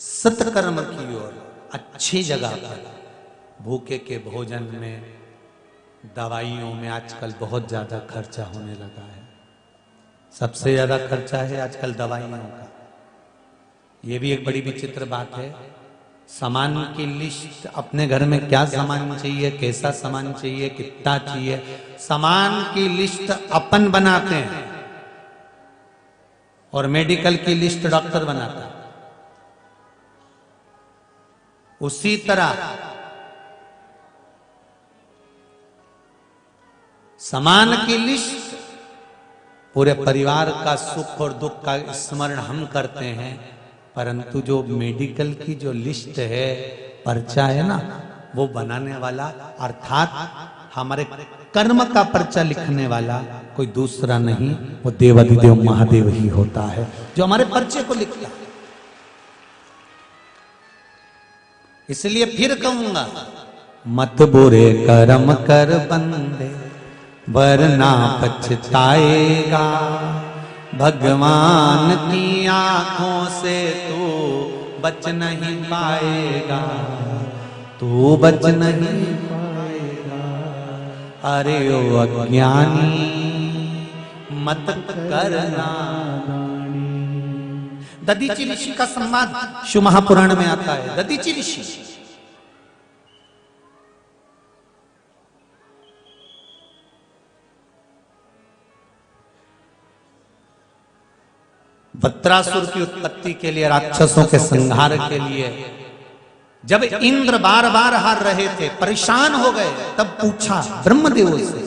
सत्कर्म की ओर, अच्छी जगह पर, भूखे के भोजन में, दवाइयों में आजकल बहुत ज्यादा खर्चा होने लगा है। सबसे ज्यादा खर्चा है आजकल दवाइयों का। ये भी एक बड़ी विचित्र बात है। सामान की लिस्ट, अपने घर में क्या सामान चाहिए, कैसा सामान चाहिए, कितना चाहिए, सामान की लिस्ट अपन बनाते हैं और मेडिकल की लिस्ट डॉक्टर बनाता है। उसी तरह सामान की लिस्ट, पूरे परिवार का सुख और दुख का स्मरण हम करते हैं, परंतु जो मेडिकल की जो लिस्ट है, पर्चा है ना, वो बनाने वाला अर्थात हमारे कर्म का पर्चा लिखने वाला कोई दूसरा नहीं, वो देवाधिदेव महादेव ही होता है जो हमारे पर्चे को लिखता है। इसलिए फिर कहूंगा, मत बुरे कर्म कर बंदे वरना पछताएगा, भगवान की आंखों से तू बच नहीं पाएगा। तू बच नहीं पाएगा। अरे ओ अज्ञानी मत करना। दधीचि ऋषि का संवाद शिव महापुराण में आता है। दधीचि ऋषि वृत्रासुर की उत्पत्ति के लिए, राक्षसों के संहार के लिए जब इंद्र बार बार हार रहे थे, परेशान हो गए, तब पूछा ब्रह्मदेव से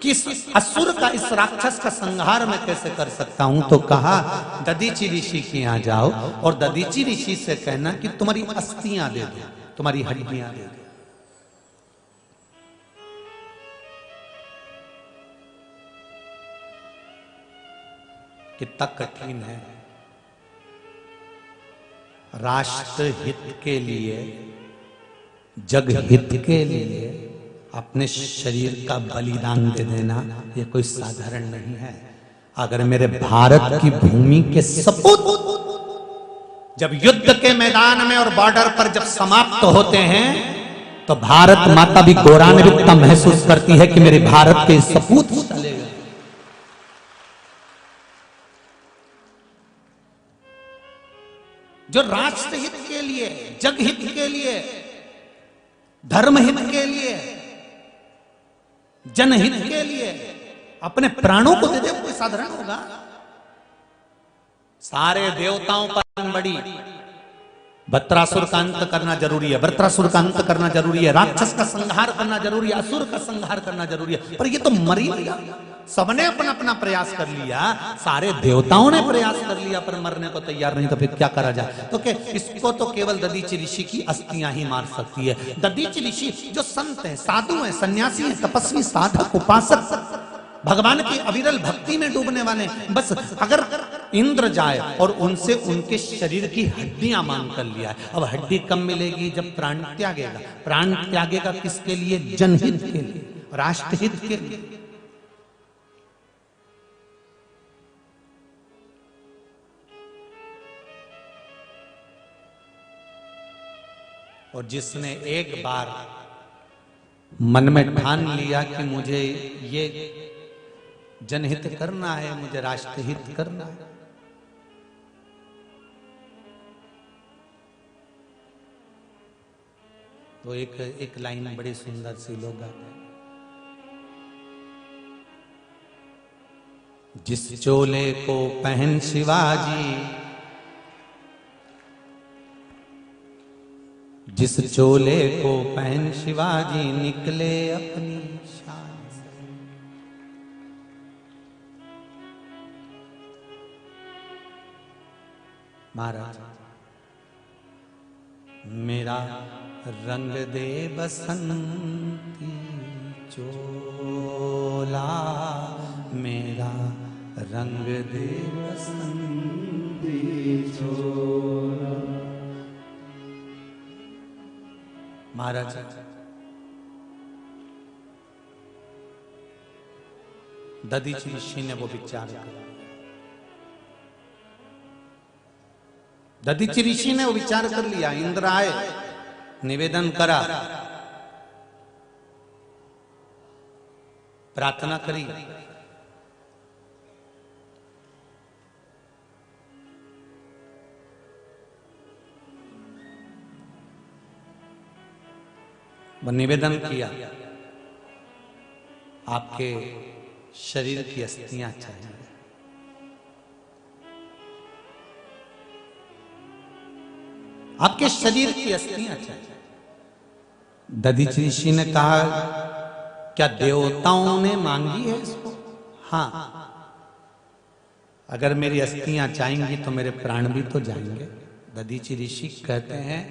कि इस असुर का, इस राक्षस का संहार मैं कैसे कर सकता हूं। तो कहा दधीचि ऋषि के यहां जाओ और दधीचि ऋषि से कहना कि तुम्हारी अस्थियां दे दो, तुम्हारी हड्डियां दे दो। कितना कठिन है। राष्ट्र हित के लिए, जग हित के लिए अपने शरीर का बलिदान दे देना ये कोई साधारण नहीं है। अगर मेरे भारत की भूमि के सपूत जब युद्ध के मैदान में और बॉर्डर पर जब समाप्त होते हैं तो भारत माता भी गौरवान्वित महसूस करती है कि मेरे भारत के सपूत चले गए। जो राष्ट्र हित के लिए, जग हित के लिए, धर्म हित के लिए, जनहित के लिए अपने प्राणों को दे दे, कोई साधारण होगा? सारे देवताओं पर बड़ी वृत्रासुर का अंत करना जरूरी है, वृत्रासुर का अंत करना जरूरी है, राक्षस का संहार करना जरूरी है, असुर का संहार करना जरूरी है। पर ये तो मर ही गया। सबने अपना अपना प्रयास कर लिया, सारे देवताओं ने प्रयास कर लिया पर मरने को तैयार नहीं, तो फिर क्या करा जाए? तो क्या इसको तो केवल दधीचि ऋषि की अस्थियां ही मार सकती है। दधीचि ऋषि जो संत हैं, साधु हैं, सन्यासी हैं, तपस्वी, साधक, उपासक, भगवान की अविरल भक्ति में डूबने वाले, बस अगर इंद्र जाए और उनसे उनके शरीर की हड्डियां मांग कर लिया है। अब हड्डी कम मिलेगी जब प्राण त्यागेगा। प्राण त्यागेगा किसके लिए? जनहित के लिए, राष्ट्रहित के लिए। और जिसने एक बार मन में ठान लिया कि मुझे ये जनहित करना है, मुझे राष्ट्रहित करना है, तो एक लाइन बड़ी सुंदर सी लोग गाते हैं। जिस चोले को पहन शिवाजी, जिस चोले को पहन शिवाजी, निकले अपनी शान से। महाराज मेरा रंग दे बसंती चोला, मेरा रंग दे बसंती चोला। महाराज दधीचि ऋषि ने वो विचार किया। दधीचि ऋषि ने वो विचार कर लिया। इंद्र आए, निवेदन करा, प्रार्थना करी, वो निवेदन किया, आपके शरीर की अस्थियां चाहिए। आपके शरीर की अस्थियां चाहिए। दधीचि ऋषि ने कहा, क्या देवताओं ने मांगी है इसको? हाँ, अगर मेरी अस्थियां चाहेंगी तो मेरे प्राण भी तो जाएंगे। दधीचि ऋषि कहते हैं,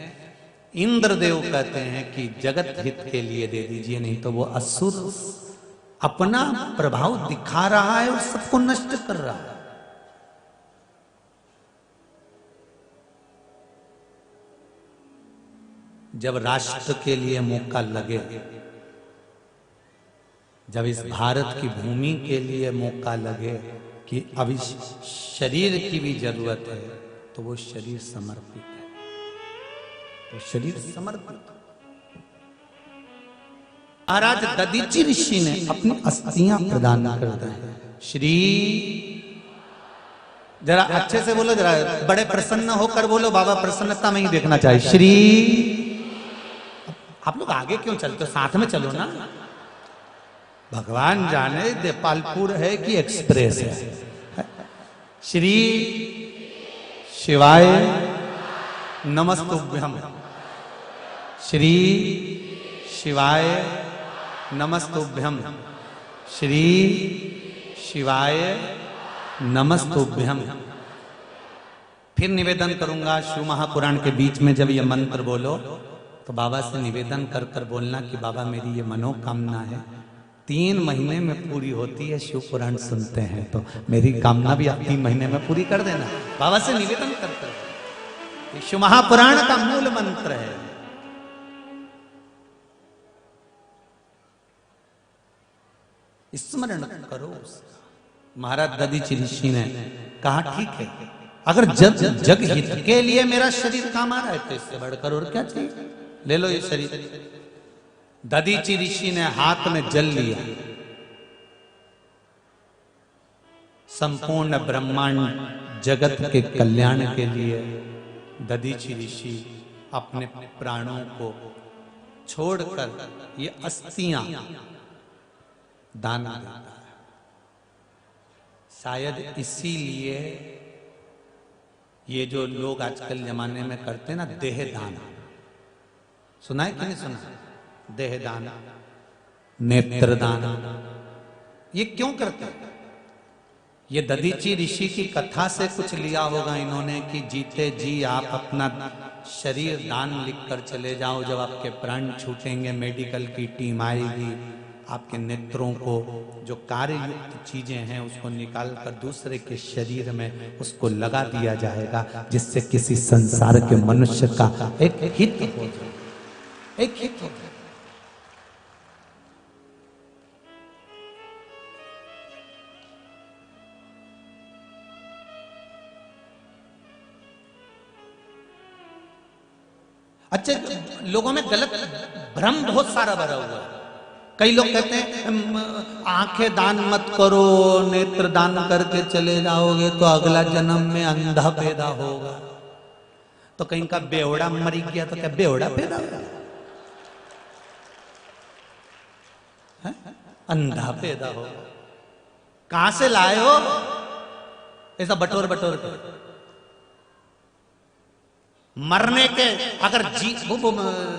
इंद्रदेव कहते हैं कि जगत हित के लिए दे दीजिए, नहीं तो वो असुर अपना प्रभाव दिखा रहा है और सबको नष्ट कर रहा है। जब राष्ट्र के लिए मौका लगे, जब इस भारत की भूमि के लिए मौका लगे कि अब इस शरीर की भी जरूरत है, तो वो शरीर समर्पित है। तो शरीर समर्पित। महाराज दधीचि ऋषि ने अपनी अस्थियां प्रदान कर दी। श्री, जरा अच्छे से बोलो, जरा बड़े प्रसन्न होकर बोलो, बाबा प्रसन्नता में ही देखना चाहिए। श्री, आप लोग आगे क्यों चलते हो, साथ में चलो ना। भगवान जाने देपालपुर है कि एक्सप्रेस है। श्री शिवाय नमस्तुभ्यम। श्री शिवाय नमस्तुभ्यम। श्री शिवाय नमस्तुभ्यम। फिर निवेदन करूंगा, शिव महापुराण के बीच में जब ये मंत्र बोलो तो बाबा से निवेदन कर कर बोलना कि बाबा मेरी ये मनोकामना है, 3 महीने में पूरी होती है। शिव पुराण सुनते हैं तो मेरी कामना भी आप 3 महीने में पूरी कर देना। बाबा से निवेदन कर कर, शिव महापुराण का मूल मंत्र है। स्मरण करो। महाराज दधीचि ऋषि ने कहा ठीक है, अगर जग हित के लिए मेरा शरीर काम आ रहा है तो इससे बढ़कर और क्या चाहिए, ले लो ये शरीर। दधीचि ऋषि ने हाथ में जल लिया। संपूर्ण ब्रह्मांड जगत के कल्याण के लिए दधीचि ऋषि अपने प्राणों को छोड़कर ये अस्थियां दान देता है। शायद इसीलिए ये जो लोग आजकल जमाने में करते हैं ना, देह दान, सुना है कि नहीं सुना? देह दान, नेत्र दान, ये क्यों करते हैं? ये दधीचि ऋषि की कथा से कुछ लिया होगा इन्होंने कि जीते जी आप अपना शरीर दान लिखकर चले जाओ, जब आपके प्राण छूटेंगे मेडिकल की टीम आएगी, आपके नेत्रों को जो कार्ययुक्त चीजें हैं उसको निकालकर दूसरे के शरीर में उसको लगा दिया जाएगा, जिससे किसी संसार के मनुष्य का एक हित हो जाए, एक हित हो जाए। अच्छा, लोगों में गलत भ्रम बहुत सारा भरा हुआ है। कई लोग कहते हैं आंखें दान मत करो, नेत्र दान करके चले जाओगे तो अगला जन्म में अंधा पैदा होगा। तो कहीं का बेवड़ा मर गया तो क्या बेवड़ा पैदा होगा? अंधा पैदा होगा। कहां से लाए हो ऐसा बटोर बटोर कर? मरने के अगर जी, वो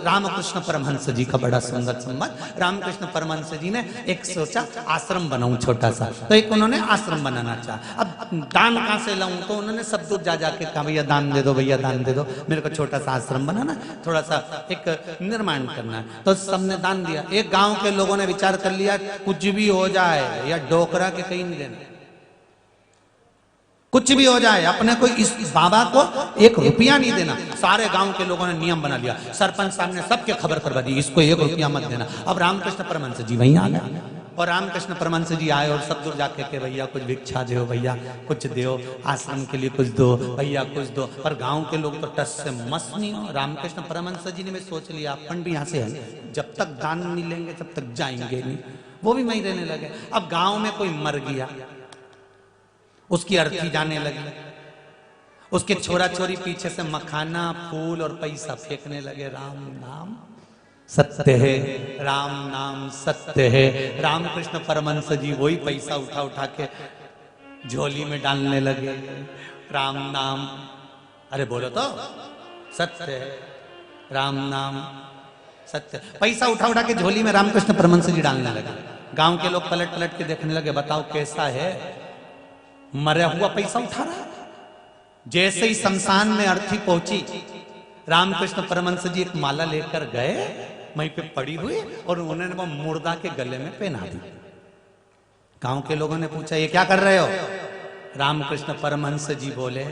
रामकृष्ण परमहंस जी का बड़ा सुंदर संवाद। रामकृष्ण परमहंस जी ने एक सोचा आश्रम बनाऊं छोटा सा, तो एक उन्होंने आश्रम बनाना चाहा। अब दान कहां से लाऊं, तो उन्होंने सब दूर जा जाके कहा भैया दान दे दो, भैया दान दे दो, मेरे को छोटा सा आश्रम बनाना, थोड़ा सा एक निर्माण करना है। तो सबने दान दिया। एक गांव के लोगों ने विचार कर लिया कुछ भी हो जाए या डोकरा के कहीं नहीं देना, कुछ भी हो जाए अपने को इस बाबा को 1 रुपया नहीं देना। सारे गांव के लोगों ने नियम बना लिया। सरपंच साहब ने सबके खबर करवा दी इसको 1 रुपया मत देना। अब रामकृष्ण परमहंस जी वहीं आ गए और रामकृष्ण परमहंस जी आए और सब दूर जाके के भैया कुछ भिक्षा दो, भैया कुछ दो, आश्रम के लिए कुछ दो, भैया कुछ दो। पर गांव के लोग तो टस से मस नहीं हो। रामकृष्ण परमहंस जी ने भी सोच लिया अपन भी यहाँ से है, जब तक दान नहीं लेंगे तब तक जाएंगे नहीं। वो भी वहीं रहने लगे। अब गांव में कोई मर गया, उसकी अर्थी जाने लगी, उसके छोरा छोरी पीछे से मखाना फूल और पैसा फेंकने लगे। राम नाम सत्य है, राम नाम सत्य है। रामकृष्ण परमहंस जी वही पैसा उठा उठा के झोली में डालने लगे। राम नाम, अरे बोलो तो सत्य है, राम नाम सत्य। पैसा उठा उठा के झोली में रामकृष्ण परमहंस जी डालने लगे। गांव के लोग पलट पलट के देखने लगे, बताओ कैसा है, मरा हुआ पैसा उठा रहा। जैसे ही शमशान में अर्थी पहुंची, रामकृष्ण परमहंस जी एक माला लेकर गए, वहीं पे पड़ी हुई, और उन्होंने वो मुर्दा के गले में पहना दी। गांव के लोगों ने पूछा ये क्या कर रहे हो? रामकृष्ण परमहंस जी बोले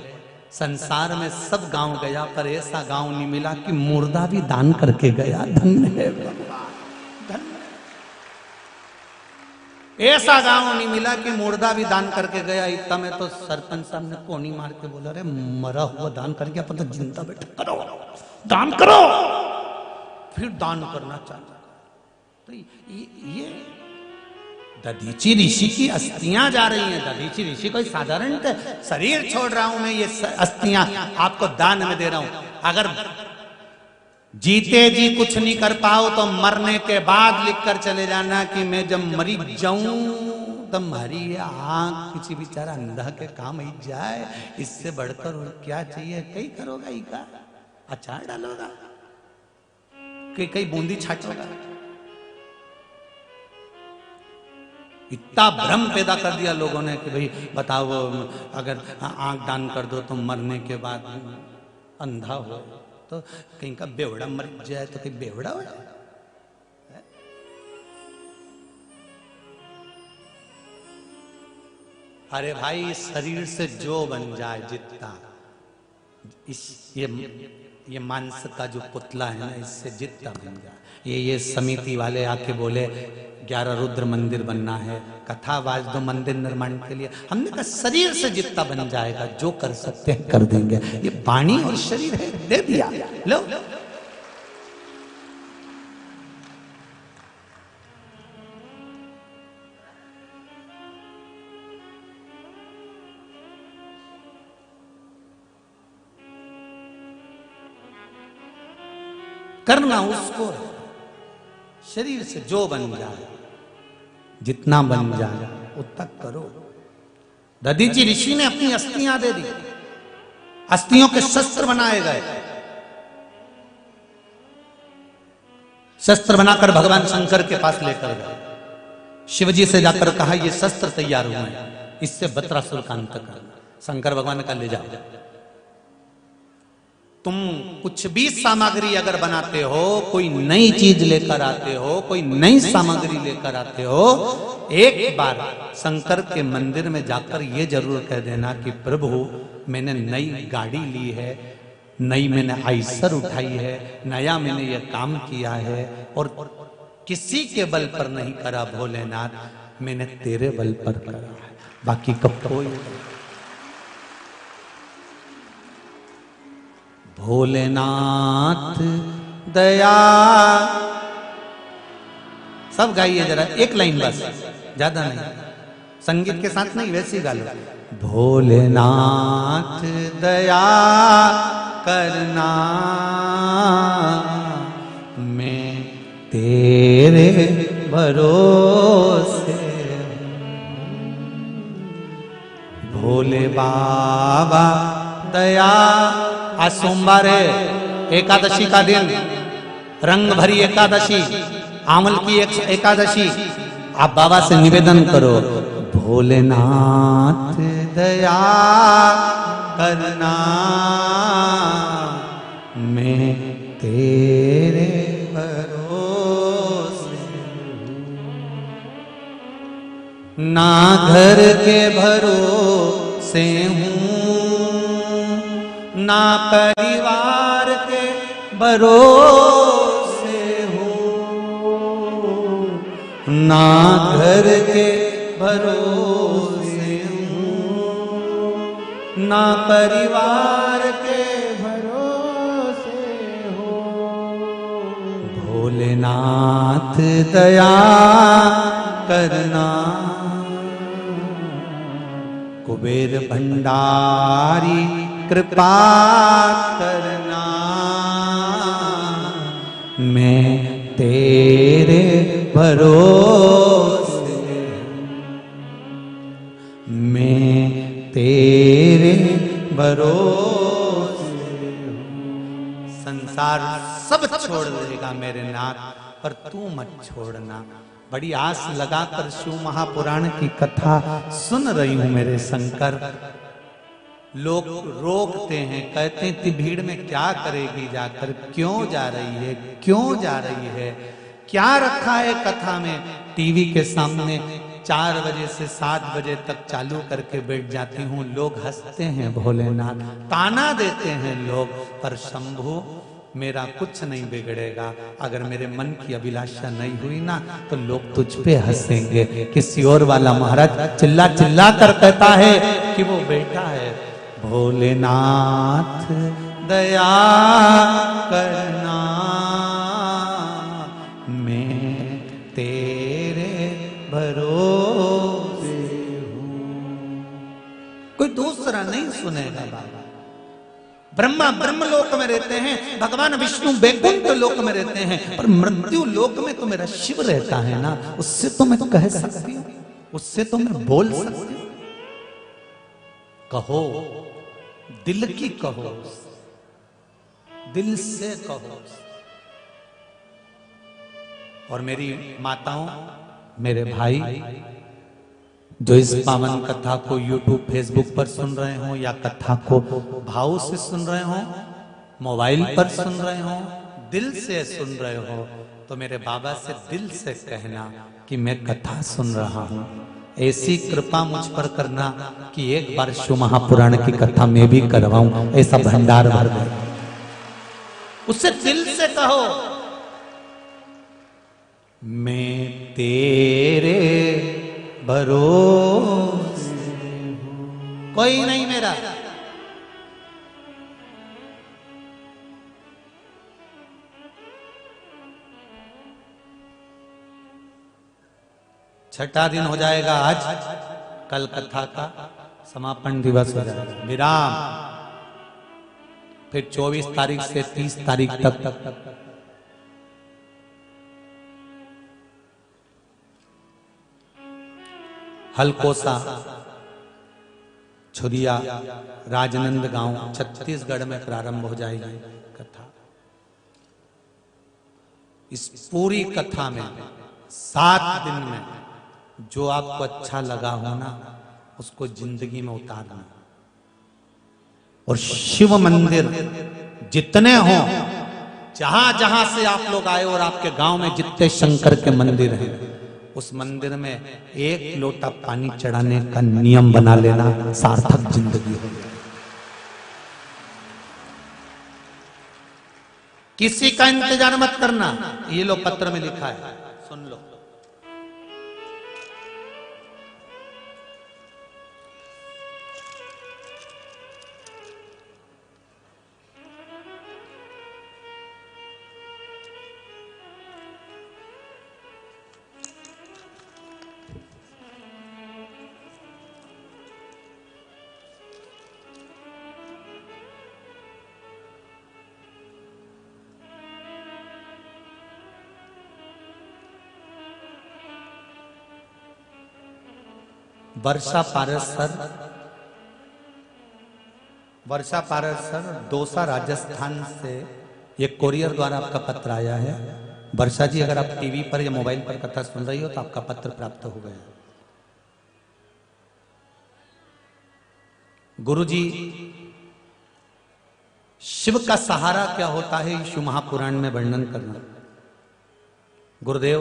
संसार में सब गांव गया पर ऐसा गांव नहीं मिला कि मुर्दा भी दान करके गया। धन्य है भगवान, ऐसा गांव नहीं मिला कि मुर्दा भी दान करके गया। इतना में तो सरपंच साहब ने कोनी मार के बोला, अरे मरा हुआ दान करके अपन तो जिंदा बैठा करो। दान करो। फिर दान करना चालू। तो ये दधीची ऋषि की अस्थियां जा रही हैं। दधीची ऋषि कोई साधारण शरीर छोड़ रहा हूं मैं, ये अस्थियां आपको दान में दे रहा हूं। अगर जीते जी कुछ नहीं कर पाओ तो मरने के बाद लिख कर चले जाना कि मैं जब मरी जाऊं तो हमारी आंख किसी बेचारा अंधा के काम ही जाए, इससे बढ़कर और क्या चाहिए। कई करोगा ही का अचार डालोगा, कई बूंदी छाटोगा। इतना भ्रम पैदा कर दिया लोगों ने कि भाई बताओ अगर आंख दान कर दो तो मरने के बाद अंधा हो, तो कहीं का बेवड़ा मर जाए तो कहीं बेवड़ा हो जाए। अरे भाई शरीर से जो बन जाए जितना, इस ये मांस का जो पुतला है ना, इससे जितना बन जाए। ये समिति वाले आके बोले 11 रुद्र मंदिर बनना है, कथावाज दो मंदिर निर्माण के लिए। हमने कहा शरीर से जितना बन जाएगा, जो कर सकते हैं कर देंगे। ये वाणी और शरीर है, दे दिया लो। करना उसको, शरीर से जो बन जाए, जितना बन जाए उतना करो। दधीची ऋषि ने अपनी अस्थियां दे दी, अस्थियों के शस्त्र बनाए गए। शस्त्र बनाकर भगवान शंकर के पास लेकर गए। शिवजी से जाकर कहा ये शस्त्र तैयार हुए हैं, इससे बत्रासुर का अंत करना। शंकर भगवान ने कहा ले जाओ। तुम कुछ भी सामग्री अगर बनाते हो, कोई नई चीज लेकर आते हो, कोई नई सामग्री लेकर आते हो, एक बार शंकर के मंदिर में जाकर ये जरूर कह देना कि प्रभु मैंने नई गाड़ी ली है, नई मैंने आइसर उठाई है, नया मैंने ये काम किया है और किसी के बल पर नहीं करा भोलेनाथ, मैंने तेरे बल पर करा है, बाकी कब कोई। भोलेनाथ दया, सब गाइए जरा एक लाइन बस, ज्यादा नहीं, संगीत के साथ नहीं, वैसे गा लो। भोलेनाथ दया करना, मैं तेरे भरोसे। भोले बाबा दया। आज सोमवार है, एकादशी का दिन, रंग भरी एकादशी, आंवल की एकादशी। आप बाबा से निवेदन करो, भोलेनाथ दया करना, मैं तेरे भरोसे। ना घर के भरोसे हूँ, ना परिवार के भरोसे हूँ, ना घर के भरोसे हूँ, ना परिवार के भरोसे हूँ। भोलेनाथ दया करना, कुबेर भंडारी कृपा करना, मैं तेरे भरोसे, मैं तेरे भरोसे। संसार सब छोड़ देगा मेरे नाथ, पर तू मत छोड़ना। बड़ी आस लगाकर शिव महापुराण की कथा सुन रही हूं मेरे शंकर। लोग रोकते हैं, कहते हैं इतनी भीड़ में क्या करेगी जाकर, क्यों जा रही है, क्यों जा रही है, क्या रखा है कथा में। टीवी के सामने 4 बजे से 7 बजे तक चालू करके बैठ जाती हूँ, लोग हंसते हैं भोलेनाथ, ताना देते हैं लोग, पर शंभु मेरा कुछ नहीं बिगड़ेगा। अगर मेरे मन की अभिलाषा नहीं हुई ना तो लोग तुझ पे हंसेंगे। किसी और वाला महाराज चिल्ला चिल्ला कर कहता है कि वो बेटा है। भोलेनाथ दया करना, मैं तेरे भरोसे हूं। कोई दूसरा नहीं सुनेगा बाबा। ब्रह्मा ब्रह्मलोक में रहते हैं, भगवान विष्णु बैकुंठ लोक में रहते हैं, पर मृत्यु लोक में तो मेरा शिव रहता है ना, उससे तो मैं कह सकती हूं, उससे तो मैं बोल सकती हूं। कहो, दिल की कहो, दिल से कहो। और मेरी माताओं, मेरे भाई, जो इस पावन कथा को YouTube, फेसबुक पर सुन रहे हो या कथा को भाव से सुन रहे हो, मोबाइल पर सुन रहे हो, दिल से सुन रहे हो, तो मेरे बाबा से दिल से कहना कि मैं कथा सुन रहा हूं। ऐसी कृपा मुझ पर करना कि एक बार शिव महापुराण की कथा मैं भी करवाऊं, ऐसा भंडार भर दे। उससे दिल से कहो, मैं तेरे भरोसे हूं, कोई नहीं मेरा। छठा दिन हो जाएगा आज, कल कथा का समापन दिवस हो जाएगा, विराम। फिर 24 तारीख से 30 तारीख तक हलकोसा, छुरिया, राजनंद गांव, छत्तीसगढ़ में प्रारंभ हो जाएगी कथा। इस पूरी कथा में 7 दिन में जो आपको अच्छा लगा हो ना, उसको जिंदगी में उतारना। और शिव मंदिर जितने हो, जहां जहां से आप लोग आए और आपके गांव में जितने शंकर के मंदिर हैं, उस मंदिर में 1 लोटा पानी चढ़ाने का नियम बना लेना, सार्थक जिंदगी हो जाए। किसी का इंतजार मत करना, ये लो पत्र में लिखा है, सुन लो। वर्षा पारस सर दौसा राजस्थान से ये कोरियर द्वारा आपका पत्र आया है। वर्षा जी, अगर आप टीवी पर या मोबाइल पर कथा सुन रही हो तो आपका पत्र प्राप्त हो गया। गुरुजी, शिव का सहारा क्या होता है, शिव महापुराण में वर्णन करना। गुरुदेव,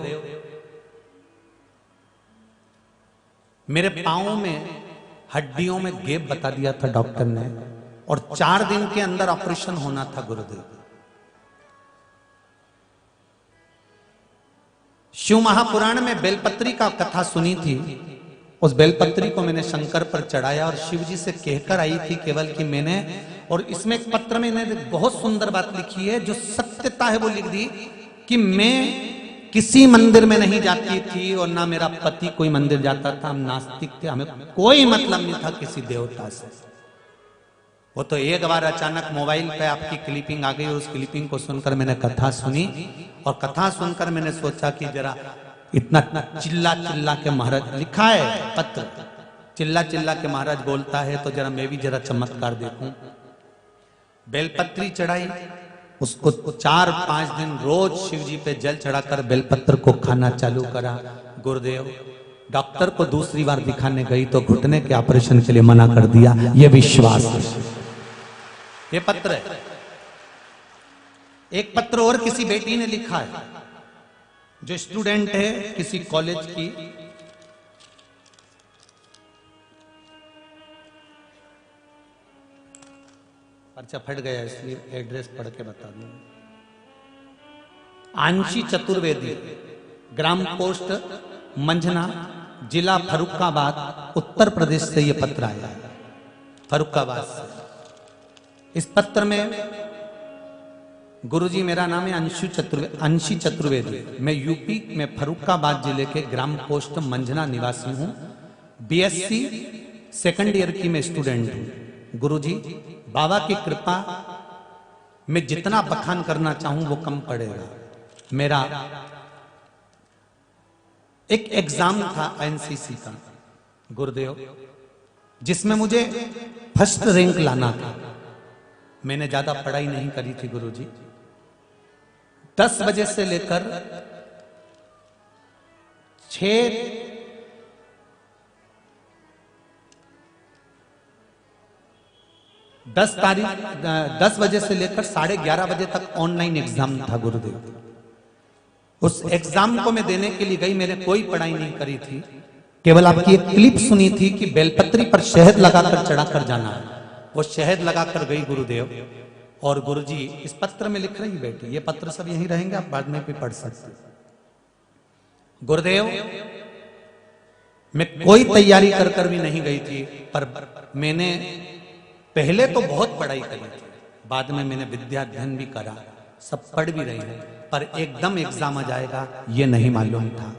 मेरे पांव में हड्डियों में गैप बता दिया था डॉक्टर ने, और 4 दिन के अंदर ऑपरेशन होना था गुरुदेव। शिव महापुराण में बेलपत्री का कथा सुनी थी, उस बेलपत्री को मैंने शंकर पर चढ़ाया और शिव जी से कहकर आई थी केवल कि मैंने, और इसमें एक पत्र में इन्हें बहुत सुंदर बात लिखी है, जो सत्यता है वो लिख दी कि मैं किसी मंदिर में नहीं जाती थी और ना मेरा पति कोई मंदिर जाता था, हम नास्तिक थे, हमें कोई मतलब नहीं था किसी देवता से। वो तो एक बार अचानक मोबाइल पे आपकी क्लिपिंग आ गई और उस क्लिपिंग को सुनकर मैंने कथा सुनी, और कथा सुनकर मैंने सोचा कि जरा इतना चिल्ला चिल्ला के महाराज, लिखा है पत्र, चिल्ला चिल्ला के महाराज बोलता है तो जरा मैं भी जरा चमत्कार देखूं। बेलपत्री चढ़ाई, उसको 4-5 दिन रोज शिव जी पे जल चढ़ाकर बेलपत्र को खाना चालू करा। गुरुदेव, डॉक्टर को दूसरी बार दिखाने गई तो घुटने के ऑपरेशन के लिए मना कर दिया। ये विश्वास है। ये पत्र है। एक पत्र और किसी बेटी ने लिखा है, जो स्टूडेंट है किसी कॉलेज की, पर्चा फट गया इसलिए एड्रेस पढ़ के बता दूं। आंशी चतुर्वेदी, ग्राम पोस्ट मंझना, जिला फर्रुखाबाद, उत्तर प्रदेश से यह पत्र आया है। फर्रुखाबाद से इस पत्र में गुरुजी, मेरा नाम है अंशी चतुर्वेदी। मैं यूपी में फर्रुखाबाद जिले के ग्राम पोस्ट मंझना निवासी हूँ। बीएससी सेकंड ईयर की मैं स्टूडेंट हूँ। गुरुजी, बाबा की कृपा में जितना बखान करना चाहूं वो कम पड़ेगा। मेरा एक एग्जाम था एनसीसी का गुरुदेव, जिसमें मुझे फर्स्ट रैंक लाना था। मैंने ज्यादा पढ़ाई नहीं करी थी गुरुजी। 10 बजे से लेकर 10 बजे से लेकर 11:30 बजे तक ऑनलाइन एग्जाम था गुरुदेव। उस एग्जाम को मैं देने के लिए गई। मैंने कोई पढ़ाई नहीं करी थी, केवल आपकी एक क्लिप सुनी थी कि बेलपत्री पर शहद लगाकर चढ़ाकर जाना है। वो शहद लगाकर गई गुरुदेव। और गुरुजी इस पत्र में लिख रही बेटी, ये पत्र सब यहीं रहेंगे, आप बाद में भी पढ़ सकते। गुरुदेव, मैं कोई तैयारी कर कर भी नहीं गई थी, पर मैंने पहले तो बहुत पढ़ाई करी थी, बाद में मैंने विद्या अध्ययन भी करा, सब पढ़ भी रही हूं, पर एकदम एग्जाम आ जाएगा ये नहीं मालूम था।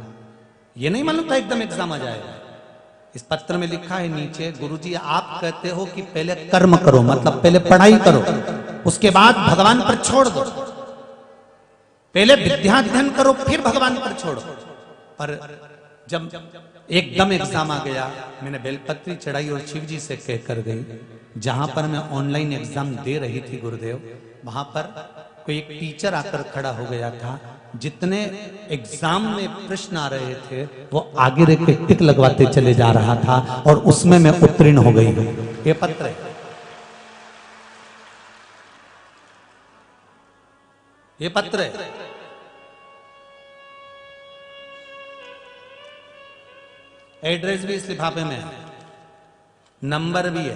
ये नहीं मालूम था एकदम एग्जाम आ जाएगा। इस पत्र में लिखा है नीचे, गुरुजी आप कहते हो कि पहले कर्म करो, मतलब पहले पढ़ाई करो, उसके बाद भगवान पर छोड़ दो। पहले विद्या अध्ययन करो, फिर भगवान पर छोड़ो। पर जब एकदम एग्जाम आ गया, मैंने बेलपत्री चढ़ाई और शिव जी से कहकर गई। जहां पर मैं ऑनलाइन एग्जाम दे रही थी गुरुदेव, वहां पर कोई एक टीचर आकर खड़ा हो गया था। जितने एग्जाम में प्रश्न आ रहे थे वो आगे रख के टिक लगवाते चले जा रहा था, और उसमें मैं उत्तीर्ण हो गई। ये पत्र है, ये पत्र है। एड्रेस भी इस लिफाफे में है, नंबर भी है,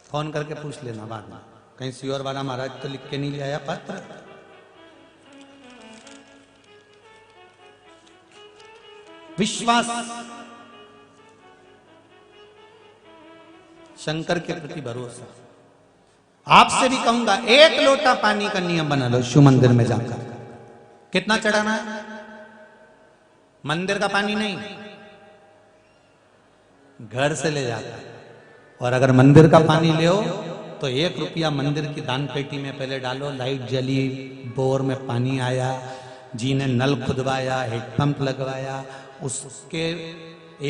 फोन करके पूछ लेना बाद में। कहीं सियोर वाला महाराज तो लिख के नहीं ले आया पत्र। विश्वास, शंकर के प्रति भरोसा। आपसे भी कहूंगा, एक लोटा पानी का नियम बना लो शिव मंदिर में जाकर। कितना चढ़ाना है? मंदिर का पानी नहीं, घर से ले जाकर। और अगर मंदिर का पानी ले तो 1 रुपया मंदिर की दान पेटी में पहले डालो। लाइट जली, बोर में पानी आया, जी ने नल खुदवाया, हेडपंप लगवाया, उसके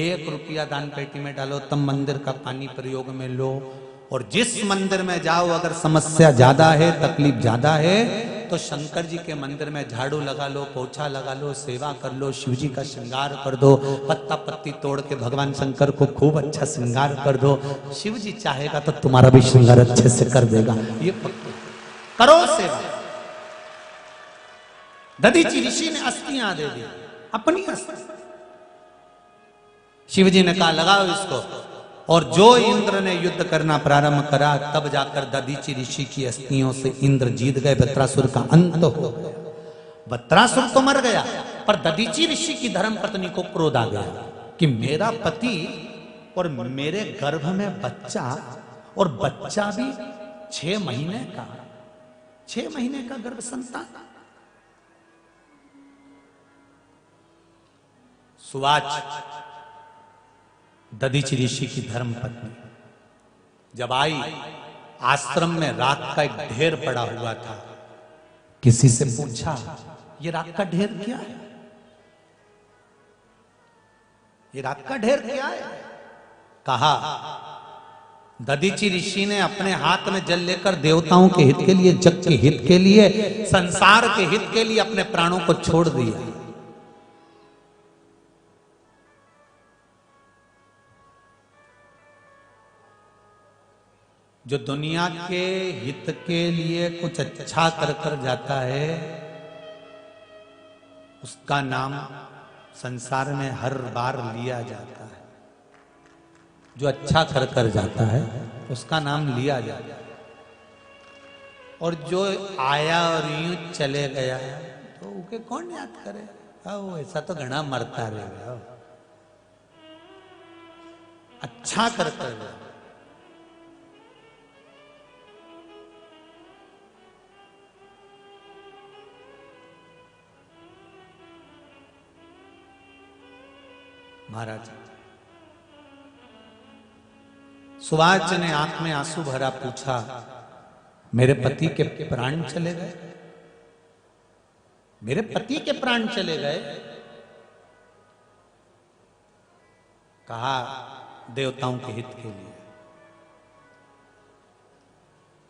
1 रुपया दान पेटी में डालो, तब मंदिर का पानी प्रयोग में लो। और जिस मंदिर में जाओ, अगर समस्या ज्यादा है, तकलीफ ज्यादा है, तो शंकर जी के मंदिर में झाड़ू लगा लो, पोछा लगा लो, सेवा कर लो, शिव जी का श्रृंगार कर दो, पत्ता पत्ती तोड़ के भगवान शंकर को खूब अच्छा श्रृंगार कर दो। शिव जी चाहेगा तो तुम्हारा भी श्रृंगार अच्छे से कर देगा। ये करो सेवा। दधीची ऋषि ने अस्थियां दे दी, अपनी अस्थि। शिव जी ने कहा लगाओ इसको। और जो इंद्र ने युद्ध करना प्रारंभ करा, तब जाकर दधीची ऋषि की अस्थियों से इंद्र जीत गए। वृत्रासुर का अंत हो गया। वृत्रासुर तो मर गया, पर दधीची ऋषि की धर्म पत्नी को क्रोध आ गया कि मेरा पति और मेरे गर्भ में बच्चा, और बच्चा भी 6 महीने का, 6 महीने का गर्भ संतान। सुवाच, दधीची ऋषि की धर्म पत्नी जब आई, आश्रम में राख का एक ढेर पड़ा हुआ था। किसी से पूछा, ये राख का ढेर क्या है? ये राख का ढेर क्या है? कहा, दधीची ऋषि ने अपने हाथ में जल लेकर देवताओं के हित के लिए, जग के हित के लिए, संसार के हित के लिए अपने प्राणों को छोड़ दिया। जो दुनिया के हित के लिए कुछ अच्छा कर कर जाता है, उसका नाम संसार में हर बार लिया जाता है। जो अच्छा कर कर जाता है उसका नाम लिया जाता है। और जो आया और यूं चले गया तो उके कौन याद करे? वो ऐसा तो घना मरता रहेगा। अच्छा कर कर महाराज सुभाष ने आंख में आंसू भरा पूछा, मेरे पति के प्राण चले गए? मेरे पति के प्राण चले गए? कहा देवताओं के हित के लिए।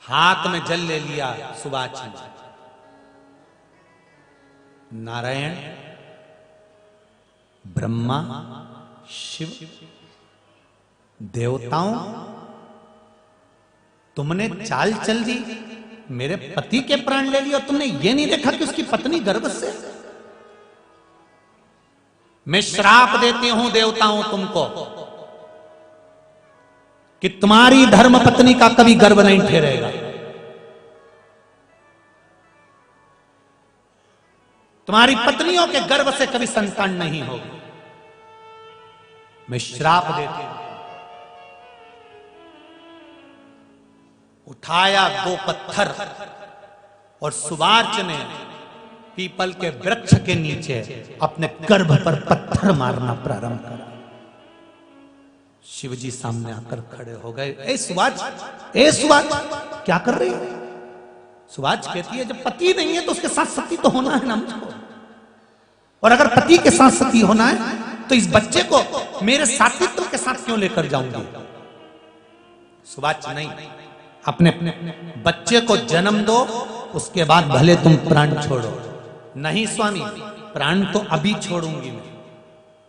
हाथ में जल ले लिया सुभाष ने। नारायण, ब्रह्मा, शिव, देवताओं, तुमने चाल चल दी, मेरे पति के प्राण ले लिए और तुमने ये नहीं देखा कि उसकी पत्नी गर्भ से। मैं श्राप देती हूं देवताओं तुमको कि तुम्हारी धर्म पत्नी का कभी गर्भ नहीं ठहरेगा। तुम्हारी पत्नियों के गर्भ से कभी संतान नहीं होगी। मैं श्राप देती हूं। उठाया 2 पत्थर और सुबार्च ने पीपल के वृक्ष के नीचे अपने गर्भ पर पत्थर मारना प्रारंभ करा। शिवजी सामने आकर खड़े हो गए। ए सुबार्च, क्या कर रही है? सुबार्च कहती है, जब पति नहीं है तो उसके साथ सती तो होना है ना मुझको, और अगर पति के साथ सती होना है तो इस बच्चे को मेरे साथीत्व के साथ क्यों लेकर जाऊंगी? सुबार्च, नहीं, अपने बच्चे को जन्म दो, उसके बाद भले तुम प्राण छोड़ो। नहीं स्वामी, प्राण तो अभी छोड़ूंगी मैं।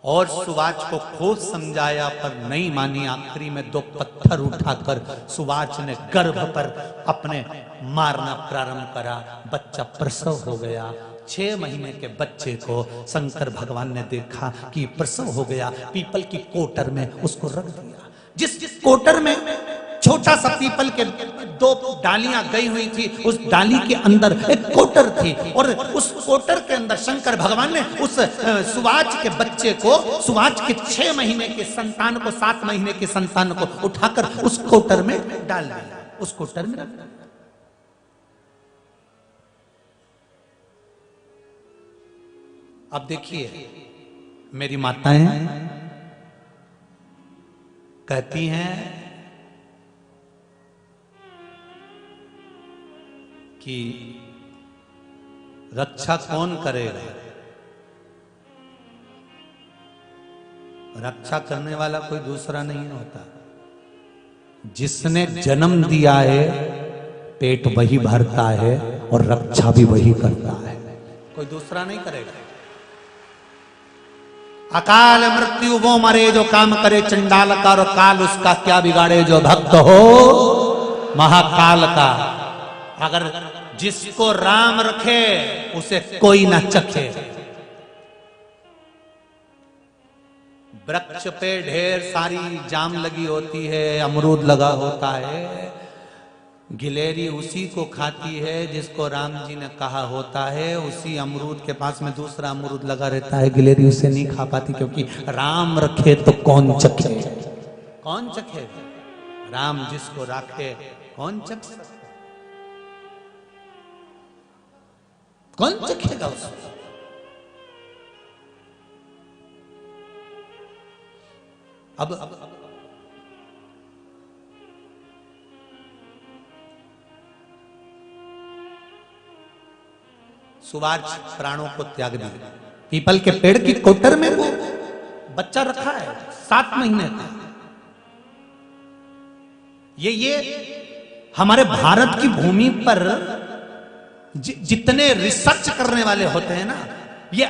और सुबार्च को खूब समझाया पर नहीं मानी। आखिरी में 2 पत्थर उठाकर सुबार्च ने गर्भ पर अपने मारना प्रारंभ करा। बच्चा प्रसव हो गया। 6 महीने के बच्चे को शंकर भगवान ने देखा कि प्रसव हो गया, पीपल की कोटर में उसको रख दिया। जिस कोटर में छोटा सा पीपल के 2 डालियां गई हुई थी, उस डाली के अंदर एक कोटर थी, और उस कोटर के अंदर शंकर भगवान ने उस सुबार्च के बच्चे को, सुबार्च के 6 महीने के संतान को, 7 महीने के संतान को उठाकर उस कोटर में डाल दिया, उस कोटर में रख दिया। अब देखिए, मेरी माताएं कहती हैं कि रक्षा कौन करेगा? रक्षा करने वाला कोई दूसरा नहीं होता। जिसने जन्म दिया है पेट वही भरता है और रक्षा भी वही करता है, कोई दूसरा नहीं करेगा। अकाल मृत्यु वो मरे जो काम करे चंडाल का, और काल उसका क्या बिगाड़े जो भक्त हो महाकाल का। अगर जिसको राम रखे उसे कोई ना चखे। वृक्ष पे ढेर सारी जाम लगी होती है, अमरूद लगा होता है, गिलेरी उसी को खाती है जिसको राम जी ने कहा होता है। उसी अमरूद के पास में दूसरा अमरूद लगा रहता है, गिलेरी उसे नहीं खा पाती, क्योंकि राम रखे तो कौन चखे? कौन चखे? राम जिसको रखे कौन चख सकता? कौन चखेगा उसको? अब सुबार्च प्राणों को त्याग दिया। पीपल के पेड़ की कोटर में वो बच्चा रखा है 7 महीने का। ये हमारे भारत की भूमि पर जितने रिसर्च करने वाले होते हैं ना, ये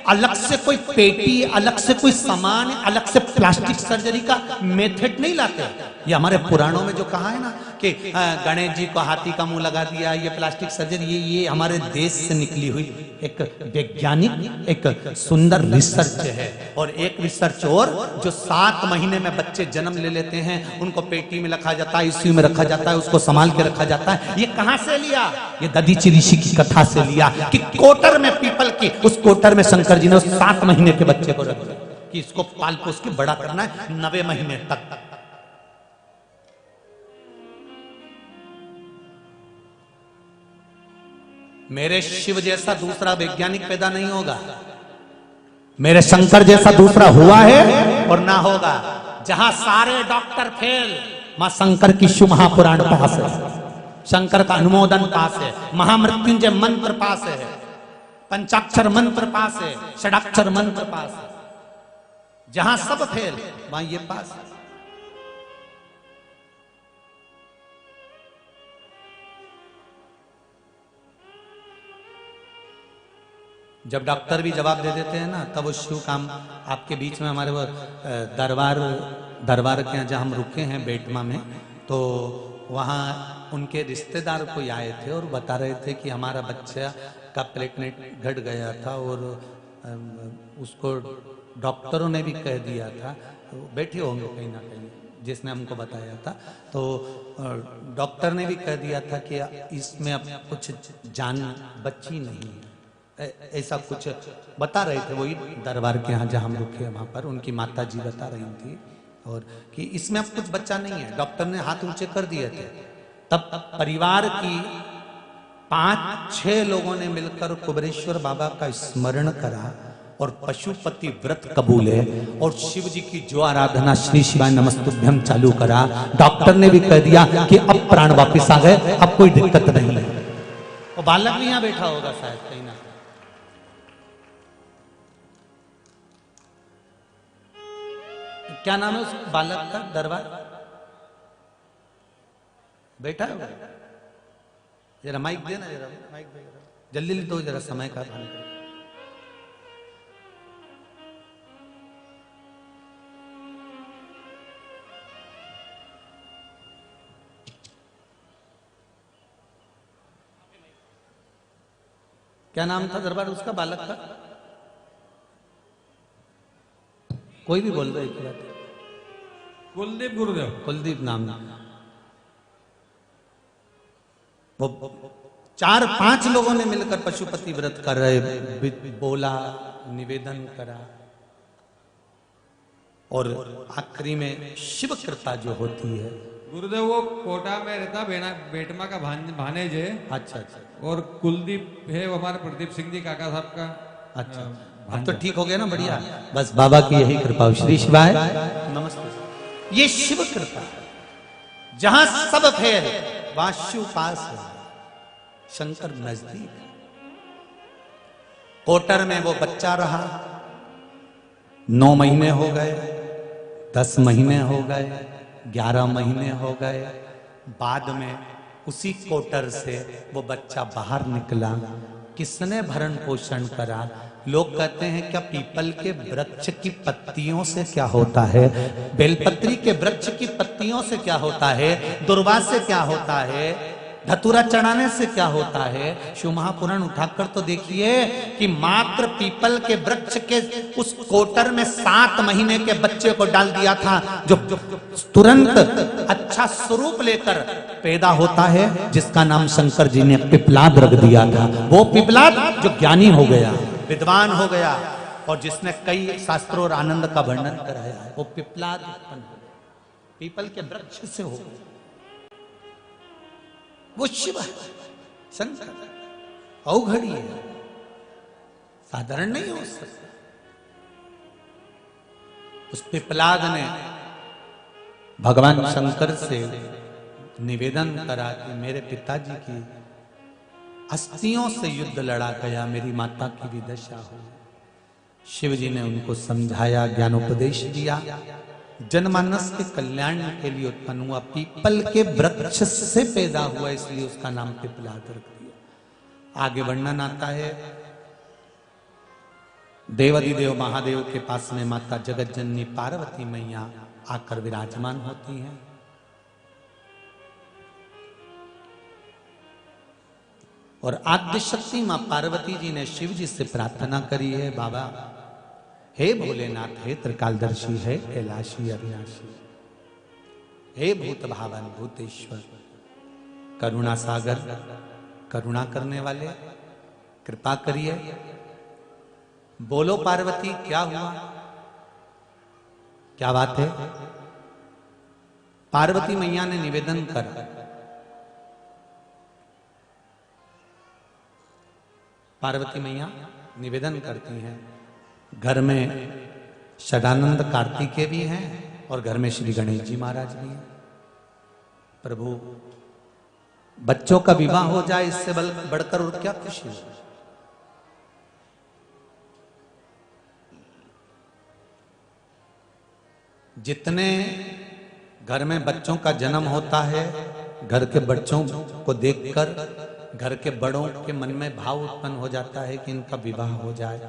अलग से कोई पेटी, अलग से कोई सामान, अलग से प्लास्टिक सर्जरी का मेथड नहीं लाते। ये हमारे पुराणों में जो कहा है ना कि गणेश जी को हाथी का मुंह लगा दिया, ये प्लास्टिक सर्जरी, ये हमारे देश से निकली हुई एक वैज्ञानिक, एक सुंदर रिसर्च है। और एक रिसर्च और, जो 7 महीने में बच्चे जन्म ले लेते हैं, उनको पेटी में रखा जाता है, ICU में रखा जाता है, उसको संभाल के रखा जाता है। ये कहां से लिया? ये दधीचि ऋषि की कथा से लिया कि कोटर में, पीपल की उस कोटर में शंकर जी ने उस 7 महीने के बच्चे को रख दिया कि इसको पाल पोस के बड़ा करना है 90 महीने तक। मेरे शिव जैसा दूसरा वैज्ञानिक पैदा नहीं होगा, मेरे शंकर जैसा दूसरा हुआ है और ना होगा। जहां सारे डॉक्टर फेल, मां शंकर की शिव महापुराण पास है, शंकर का अनुमोदन पास है, महामृत्युंजय मंत्र पास है, पंचाक्षर मंत्र पास है, षडाक्षर मंत्र पास है। जहां सब फेल वहां ये पास है। जब डॉक्टर भी जवाब दे देते हैं ना, तब वो शिव काम आपके बीच में हमारे वो दरबार के यहाँ जहाँ हम रुके हैं बेटमा में, तो वहाँ उनके रिश्तेदार कोई आए थे और बता रहे थे कि हमारा बच्चा का प्लेटलेट घट गया था और उसको डॉक्टरों ने भी कह दिया था, तो बैठे होंगे कहीं ना कहीं जिसने हमको बताया था, तो डॉक्टर ने भी कह दिया था कि इसमें अब कुछ जान बची नहीं है, ऐसा कुछ बता रहे थे। वही दरबार के यहाँ जहाँ हम रुके वहाँ पर उनकी माता जी बता रही थी, और कि इसमें अब कुछ बच्चा नहीं है। डॉक्टर ने हाथ ऊंचे कर दिए थे। तब परिवार की 5-6 लोगों ने मिलकर कुबेरेश्वर बाबा का स्मरण करा और पशुपति व्रत कबूले और शिव जी की जो आराधना श्री शिवाय नमस्तुभ्यम चालू करा। डॉक्टर ने भी कह दिया कि अब प्राण वापिस आ गए, अब कोई दिक्कत नहीं है। और बालक भी यहाँ बैठा होगा शायद कहीं ना। क्या नाम है उस बालक का? दरबार बैठा है जरा माइक देना, जरा माइक जल्दी ले दो, जरा समय का ध्यान करो। क्या नाम था दरबार उसका बालक का? कोई भी बोल रहे एक बात। कुलदीप गुरुदेव। कुलदीप नाम। वो 4-5 लोगों ने मिलकर पशुपति व्रत कर रहे, बोला, निवेदन करा, और आखिरी में शिव कृपा जो होती है। गुरुदेव वो कोटा में रहता बेटमा का भानेज है। अच्छा अच्छा। और कुलदीप है वो हमारे प्रदीप सिंह जी काका साहब का। अच्छा, अब तो ठीक हो गया ना, बढ़िया। बस बाबा की यही कृपा। श्री शिवाय नमस्ते। ये शिव कृपा, जहां सब फेल वहां शिव पास है, शंकर नजदीक। कोटर में वो बच्चा रहा, 9 महीने हो गए, 10 महीने हो गए, 11 महीने हो गए। बाद में उसी कोटर से वो बच्चा बाहर निकला। किसने भरण पोषण करा? लोग कहते हैं क्या पीपल के वृक्ष की पत्तियों से क्या होता है, बेलपत्री के वृक्ष की पत्तियों से क्या होता है, दुर्वा से क्या होता है, धतूरा चढ़ाने से क्या होता है? शिव महापुराण उठाकर तो देखिए कि मात्र पीपल के वृक्ष के उस कोटर में 7 महीने के बच्चे को डाल दिया था, जो तुरंत अच्छा स्वरूप लेकर पैदा होता है, जिसका नाम शंकर जी ने पिपलाद रख दिया था। वो पिपलाद जो ज्ञानी हो गया, विद्वान हो गया, और जिसने कई शास्त्रों और आनंद का वर्णन कराया है, वो पिपलाद उत्पन्न हो गया, पीपल के वृक्ष से हो गया। वो शिव है, शंकर अवघड़ी है, साधारण नहीं हो सकता। उस पिपलाद ने भगवान शंकर से निवेदन करा कि मेरे पिताजी की अस्थियों से युद्ध लड़ा गया, मेरी माता की भी दशा हो। शिव जी ने उनको समझाया, ज्ञानोपदेश दिया, जनमानस के कल्याण के लिए उत्पन्न हुआ, पीपल के वृक्ष से पैदा हुआ, इसलिए उसका नाम पिपलाद रख दिया। आगे वर्णन आता है, देवाधिदेव महादेव के पास में माता जगत जननी पार्वती मैया आकर विराजमान होती हैं। और आद्य शक्ति मां पार्वती जी ने शिव जी से प्रार्थना करी है, बाबा हे भोलेनाथ, हे त्रिकालदर्शी, हे कैलाशी अविनाशी, हे भूत भावन भूतेश्वर, करुणा सागर, करुणा करने वाले, कृपा करिए। बोलो पार्वती क्या हुआ, क्या बात है? पार्वती मैया ने निवेदन करा। पार्वती मैया निवेदन करती हैं, घर में षडानंद कार्तिकेय भी हैं और घर में श्री गणेश जी महाराज भी हैं। प्रभु बच्चों का विवाह हो जाए, इससे बढ़कर और क्या खुशी हो। जितने घर में बच्चों का जन्म होता है, घर के बच्चों को देखकर घर के बड़ों के मन में भाव उत्पन्न हो जाता है कि इनका विवाह हो जाए,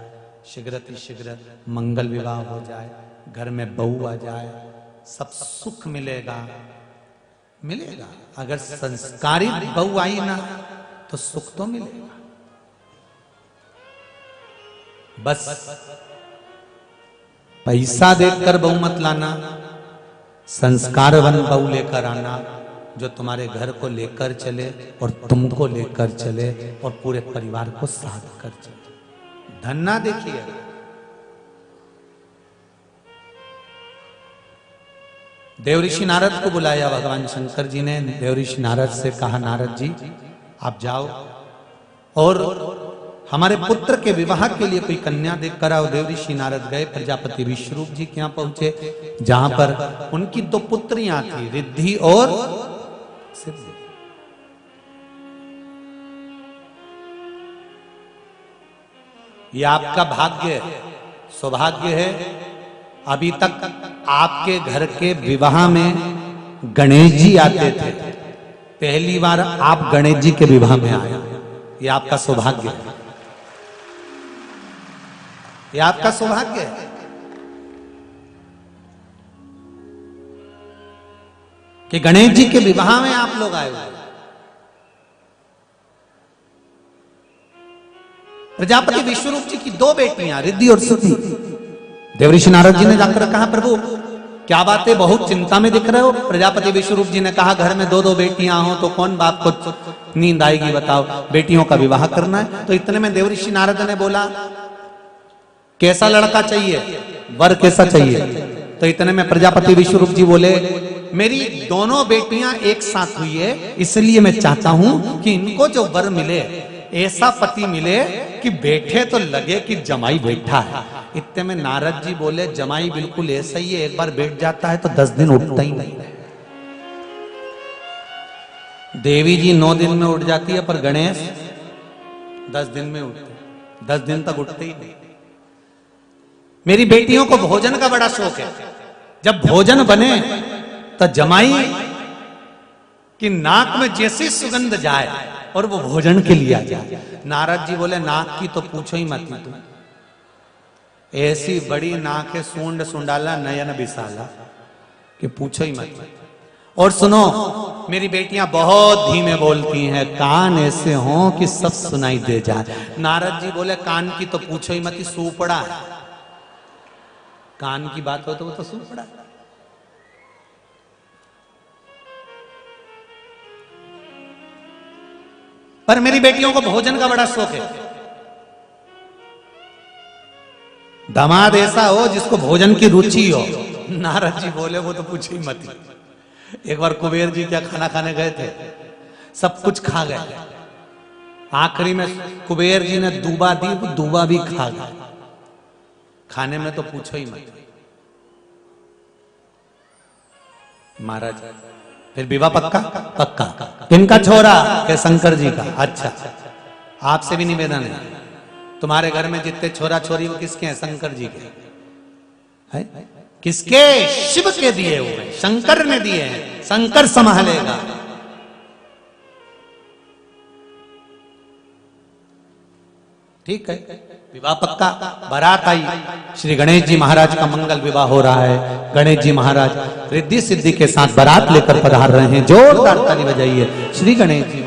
शीघ्र मंगल विवाह हो जाए, घर में बहू आ जाए, सब सुख मिलेगा। अगर संस्कारित बहू आई ना तो सुख तो मिलेगा। बस पैसा देकर बहू मत लाना, संस्कारवान बहू लेकर आना, जो तुम्हारे घर को लेकर चले और तुमको लेकर चले और पूरे परिवार को साथ कर चले। धन ना देखिए, देवऋषि नारद को बुलाया भगवान शंकर जी ने। देवऋषि नारद से कहा, नारद जी आप जाओ और हमारे पुत्र के विवाह के लिए कोई कन्या देख कर आओ। देवऋषि नारद गए, प्रजापति विश्वरूप जी के यहाँ पहुंचे, जहां पर उनकी दो पुत्रियां थी, रिद्धि और सिद्धि। ये आपका भाग्य सौभाग्य है, अभी तक आपके घर के विवाह में गणेश जी आते थे, पहली बार आप गणेश जी के विवाह में आए। ये आपका सौभाग्य है, ये आपका सौभाग्य है। कि गणेश जी के विवाह में आप लोग आए हुए। प्रजापति विश्वरूप जी की दो बेटियां रिद्धि और सिद्धि। देवऋषि नारद जी ने जाकर कहा, प्रभु क्या बात है, बहुत चिंता में दिख रहे हो। प्रजापति विश्वरूप जी ने कहा, घर में दो दो बेटियां हो तो कौन बाप को नींद आएगी बताओ, बेटियों का विवाह करना है। तो इतने में देवऋषि नारद ने बोला, कैसा लड़का चाहिए, वर कैसा चाहिए। तो इतने में प्रजापति विश्वरूप जी बोले, मेरी दोनों बेटियां एक साथ हुई है, इसलिए मैं चाहता हूं कि इनको जो वर मिले ऐसा पति मिले कि बैठे तो लगे कि जमाई बैठा है। इतने में नारद जी बोले, जमाई बिल्कुल ऐसा ही है, एक बार बैठ जाता है तो 10 दिन उठता ही नहीं। देवी जी 9 दिन में उठ जाती है, पर गणेश 10 दिन में उठते, 10 दिन तक उठते ही नहीं। मेरी बेटियों को भोजन का बड़ा शौक है, जब भोजन बने तो जमाई कि नाक में जैसी सुगंध जाए और वो भोजन के लिए आ जाए। नारद जी बोले, नाक की तो पूछो ही मत, तुम ऐसी बड़ी नाक है, सूंड सुंडाला नयन विशाला, कि पूछो ही मत। और सुनो, मेरी बेटियां बहुत धीमे बोलती हैं, कान ऐसे हों कि सब सुनाई दे जाए। नारद जी बोले, कान की तो पूछो ही मत, सूपड़ा है। कान की बात हो तो वो तो सूपड़ा है। पर मेरी बेटियों को भोजन का बड़ा शौक है। दामाद ऐसा हो जिसको भोजन की रुचि हो। नारद जी बोले, वो तो पूछो ही मत। एक बार कुबेर जी क्या खाना खाने गए थे, सब कुछ खा गए, आखिरी में कुबेर जी ने दूबा दी, वो दूबा भी खा गए। खाने में तो पूछो ही मत। महाराज फिर विवाह पक्का पक्का। किनका छोरा के शंकर जी का। अच्छा, आपसे भी निवेदन है, तुम्हारे घर में जितने छोरा छोरी वो किसके हैं? शंकर जी के है? किसके? शिव के दिए हुए, शंकर ने दिए हैं, शंकर संभालेगा। ठीक है, विवाह पक्का। बारात आई, श्री गणेश जी महाराज का मंगल विवाह हो रहा है। गणेश जी महाराज रिद्धि सिद्धि के साथ बारात लेकर पधार रहे हैं। जोरदार ताली बजाइए श्री गणेश जी।